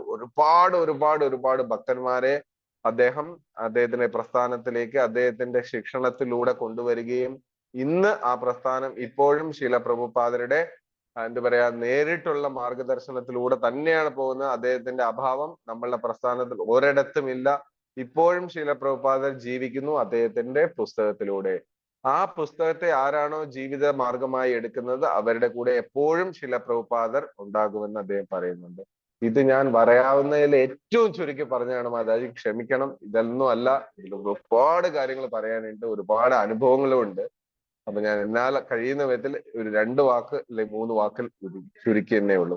ഒരുപാട് ഭക്തന്മാരെ അദ്ദേഹത്തിന്റെ പ്രസ്ഥാനത്തിലേക്ക് അദ്ദേഹത്തിന്റെ ശിക്ഷണത്തിലൂടെ കൊണ്ടുവരികയും ഇന്ന് ആ പ്രസ്ഥാനം ഇപ്പോഴും ശീല പ്രഭുപാദരുടെ നേരിട്ടുള്ള മാർഗദർശനത്തിലൂടെ തന്നെയാണ് പോകുന്നത്. അദ്ദേഹത്തിന്റെ അഭാവം നമ്മളുടെ പ്രസ്ഥാനത്തിൽ ഒരിടത്തുമില്ല. ഇപ്പോഴും ശീല പ്രഭുപാദർ ജീവിക്കുന്നു അദ്ദേഹത്തിന്റെ പുസ്തകത്തിലൂടെ. ആ പുസ്തകത്തെ ആരാണോ ജീവിത മാർഗമായി എടുക്കുന്നത് അവരുടെ കൂടെ എപ്പോഴും ശില പ്രഭുപാദർ ഉണ്ടാകുമെന്ന് അദ്ദേഹം പറയുന്നുണ്ട്. ഇത് ഞാൻ പറയാവുന്നതിൽ ഏറ്റവും ചുരുക്കി പറഞ്ഞാണ് മാതാജി, ക്ഷമിക്കണം. ഇതൊന്നും അല്ല, ഇതിൽ ഒരുപാട് കാര്യങ്ങൾ പറയാനുണ്ട്, ഒരുപാട് അനുഭവങ്ങളും ഉണ്ട്. അപ്പൊ ഞാൻ എന്നാൽ കഴിയുന്ന വിധത്തിൽ ഒരു 2 വാക്ക് അല്ലെങ്കിൽ 3 വാക്കിൽ ചുരുക്കി എന്നേ ഉള്ളൂ.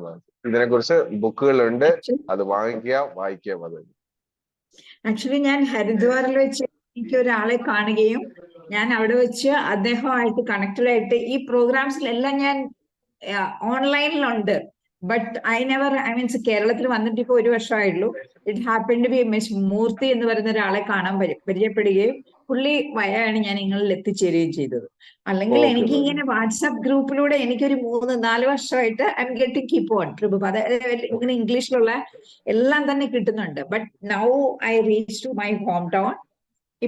ഇതിനെ കുറിച്ച് ബുക്കുകളുണ്ട്, അത് വായിക്കുക മാതാജി. ആക്ച്വലി ഞാൻ ഹരിദ്വാറിൽ വെച്ച് എനിക്ക് ഒരാളെ കാണുകയും ഞാൻ അവിടെ വെച്ച് അദ്ദേഹമായിട്ട് കണക്റ്റഡ് ആയിട്ട് ഈ പ്രോഗ്രാംസിലെല്ലാം ഞാൻ ഓൺലൈനിലുണ്ട്. ബട്ട് ഐ മീൻസ് കേരളത്തിൽ വന്നിട്ട് ഇപ്പൊ 1 വർഷമായുള്ളൂ. It happen to be miss Murthy എന്ന് പറയുന്ന ഒരാളെ കാണാൻ പരിചയപ്പെടുകയും പുള്ളി വയാണ് ഞാൻ നിങ്ങളിൽ എത്തിച്ചേരുകയും ചെയ്തത്. അല്ലെങ്കിൽ Okay, എനിക്ക് Bhaji. ഇങ്ങനെ വാട്സാപ്പ് ഗ്രൂപ്പിലൂടെ എനിക്കൊരു 3-4 വർഷമായിട്ട് I am getting keep on Prabhu. അതായത് ഇങ്ങനെ ഇംഗ്ലീഷിലുള്ള എല്ലാം തന്നെ കിട്ടുന്നുണ്ട്. But now I reach to my home town.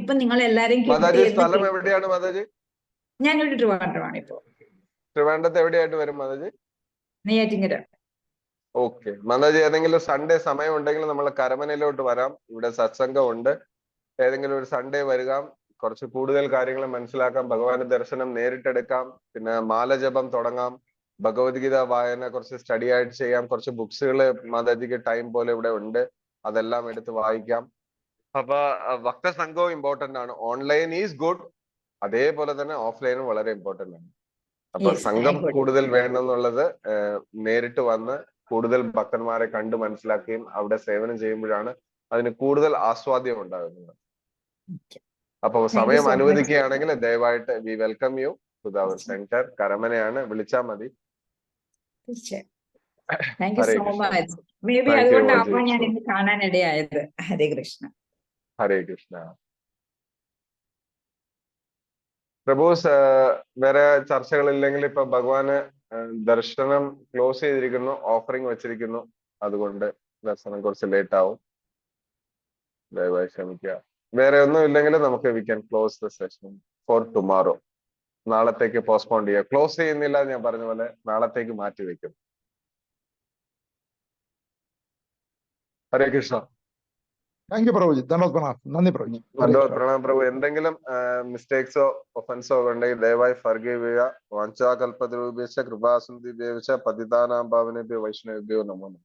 ഇപ്പൊ നിങ്ങൾ എല്ലാരെയും മാതാജി സ്ഥലം എവിടെയാണ് മാതാജി? ഞാനൊരു ട്രിവാൻഡ്രമാണ് ഇപ്പോ. ട്രിവാൻഡ്രത്ത് എവിടെയായിട്ട് വരും മാതാജി? നെയ്യാറ്റിൻകര. ഓക്കെ മാതാജി, ഏതെങ്കിലും സൺഡേ സമയം ഉണ്ടെങ്കിൽ നമ്മൾ കരമനയിലോട്ട് വരാം. ഇവിടെ സത്സംഗം ഉണ്ട്. ഏതെങ്കിലും ഒരു സൺഡേ വരിക, കുറച്ച് കൂടുതൽ കാര്യങ്ങൾ മനസ്സിലാക്കാം, ഭഗവാന്റെ ദർശനം നേരിട്ടെടുക്കാം, പിന്നെ മാലജപം തുടങ്ങാം, ഭഗവത്ഗീത വായന കുറച്ച് സ്റ്റഡി ആയിട്ട് ചെയ്യാം, കുറച്ച് ബുക്സുകൾ മാതാജിക്ക് ടൈം പോലെ ഇവിടെ ഉണ്ട്, അതെല്ലാം എടുത്ത് വായിക്കാം. അപ്പൊ ഭക്തസംഘവും ഇമ്പോർട്ടന്റ് ആണ്. ഓൺലൈൻ ഈസ് ഗുഡ്, അതേപോലെ തന്നെ ഓഫ്ലൈനും വളരെ ഇമ്പോർട്ടന്റ് ആണ്. അപ്പൊ Yes, സംഘം ആയിക്കോട്ടെ. കൂടുതൽ വേണമെന്നുള്ളത് നേരിട്ട് വന്ന് കൂടുതൽ ഭക്തന്മാരെ കണ്ടു മനസ്സിലാക്കുകയും അവിടെ സേവനം ചെയ്യുമ്പോഴാണ് അതിന് കൂടുതൽ ആസ്വാദ്യം ഉണ്ടാകുന്നത്. അപ്പൊ you സമയം so much. അനുവദിക്കുകയാണെങ്കിൽ ദയവായിട്ട് we welcome you to our centre. കരമനയാണ്, വിളിച്ചാൽ മതി. തീർച്ചയായും. Thank you Hare so Krishna. Much. Maybe Thank you, അതുകൊണ്ടാവാം Vaji. ഞാൻ ഇന്ന് കാണാനിടയായത്. ഹരേ കൃഷ്ണ. ഹരേ കൃഷ്ണ. പ്രഭു, വേറെ ചർച്ചകളില്ലെങ്കിൽ ഇപ്പൊ ഭഗവാന് ദർശനം ക്ലോസ് ചെയ്തിരിക്കുന്നു, ഓഫറിംഗ് വെച്ചിരിക്കുന്നു. അതുകൊണ്ട് ദർശനം കുറച്ച് ലേറ്റ് ആവും, ദയവായി ക്ഷമിക്കുക. വേറെ ഒന്നും ഇല്ലെങ്കിൽ നമുക്ക് we can close the session four tomorrow. നാളത്തേക്ക് പോസ്റ്റ്പോൺ ചെയ്യാം. ക്ലോസ് ചെയ്യുന്നില്ല, ഞാൻ പറഞ്ഞ പോലെ നാളത്തേക്ക് മാറ്റി വെക്കും. ഹരേ കൃഷ്ണ. Thank you പ്രഭുജി. ധന്യവാദ പ്രണാം. നന്ദി പ്രഭുജി. പ്രണാം പ്രഭു. എന്തെങ്കിലും മിസ്റ്റേക്സോ ഒഫൻസോ ഉണ്ടെങ്കിൽ ദയവായി ഫർഗീവ് ചെയ്യുക. വാഞ്ചാകൽപതരൂപേക്ഷ കൃപാസുന്ദി ദേവിച്ച പതിതാനാം ഭാവനേഭ്യോ വൈഷ്ണവേഭ്യോ നമോ നമഃ.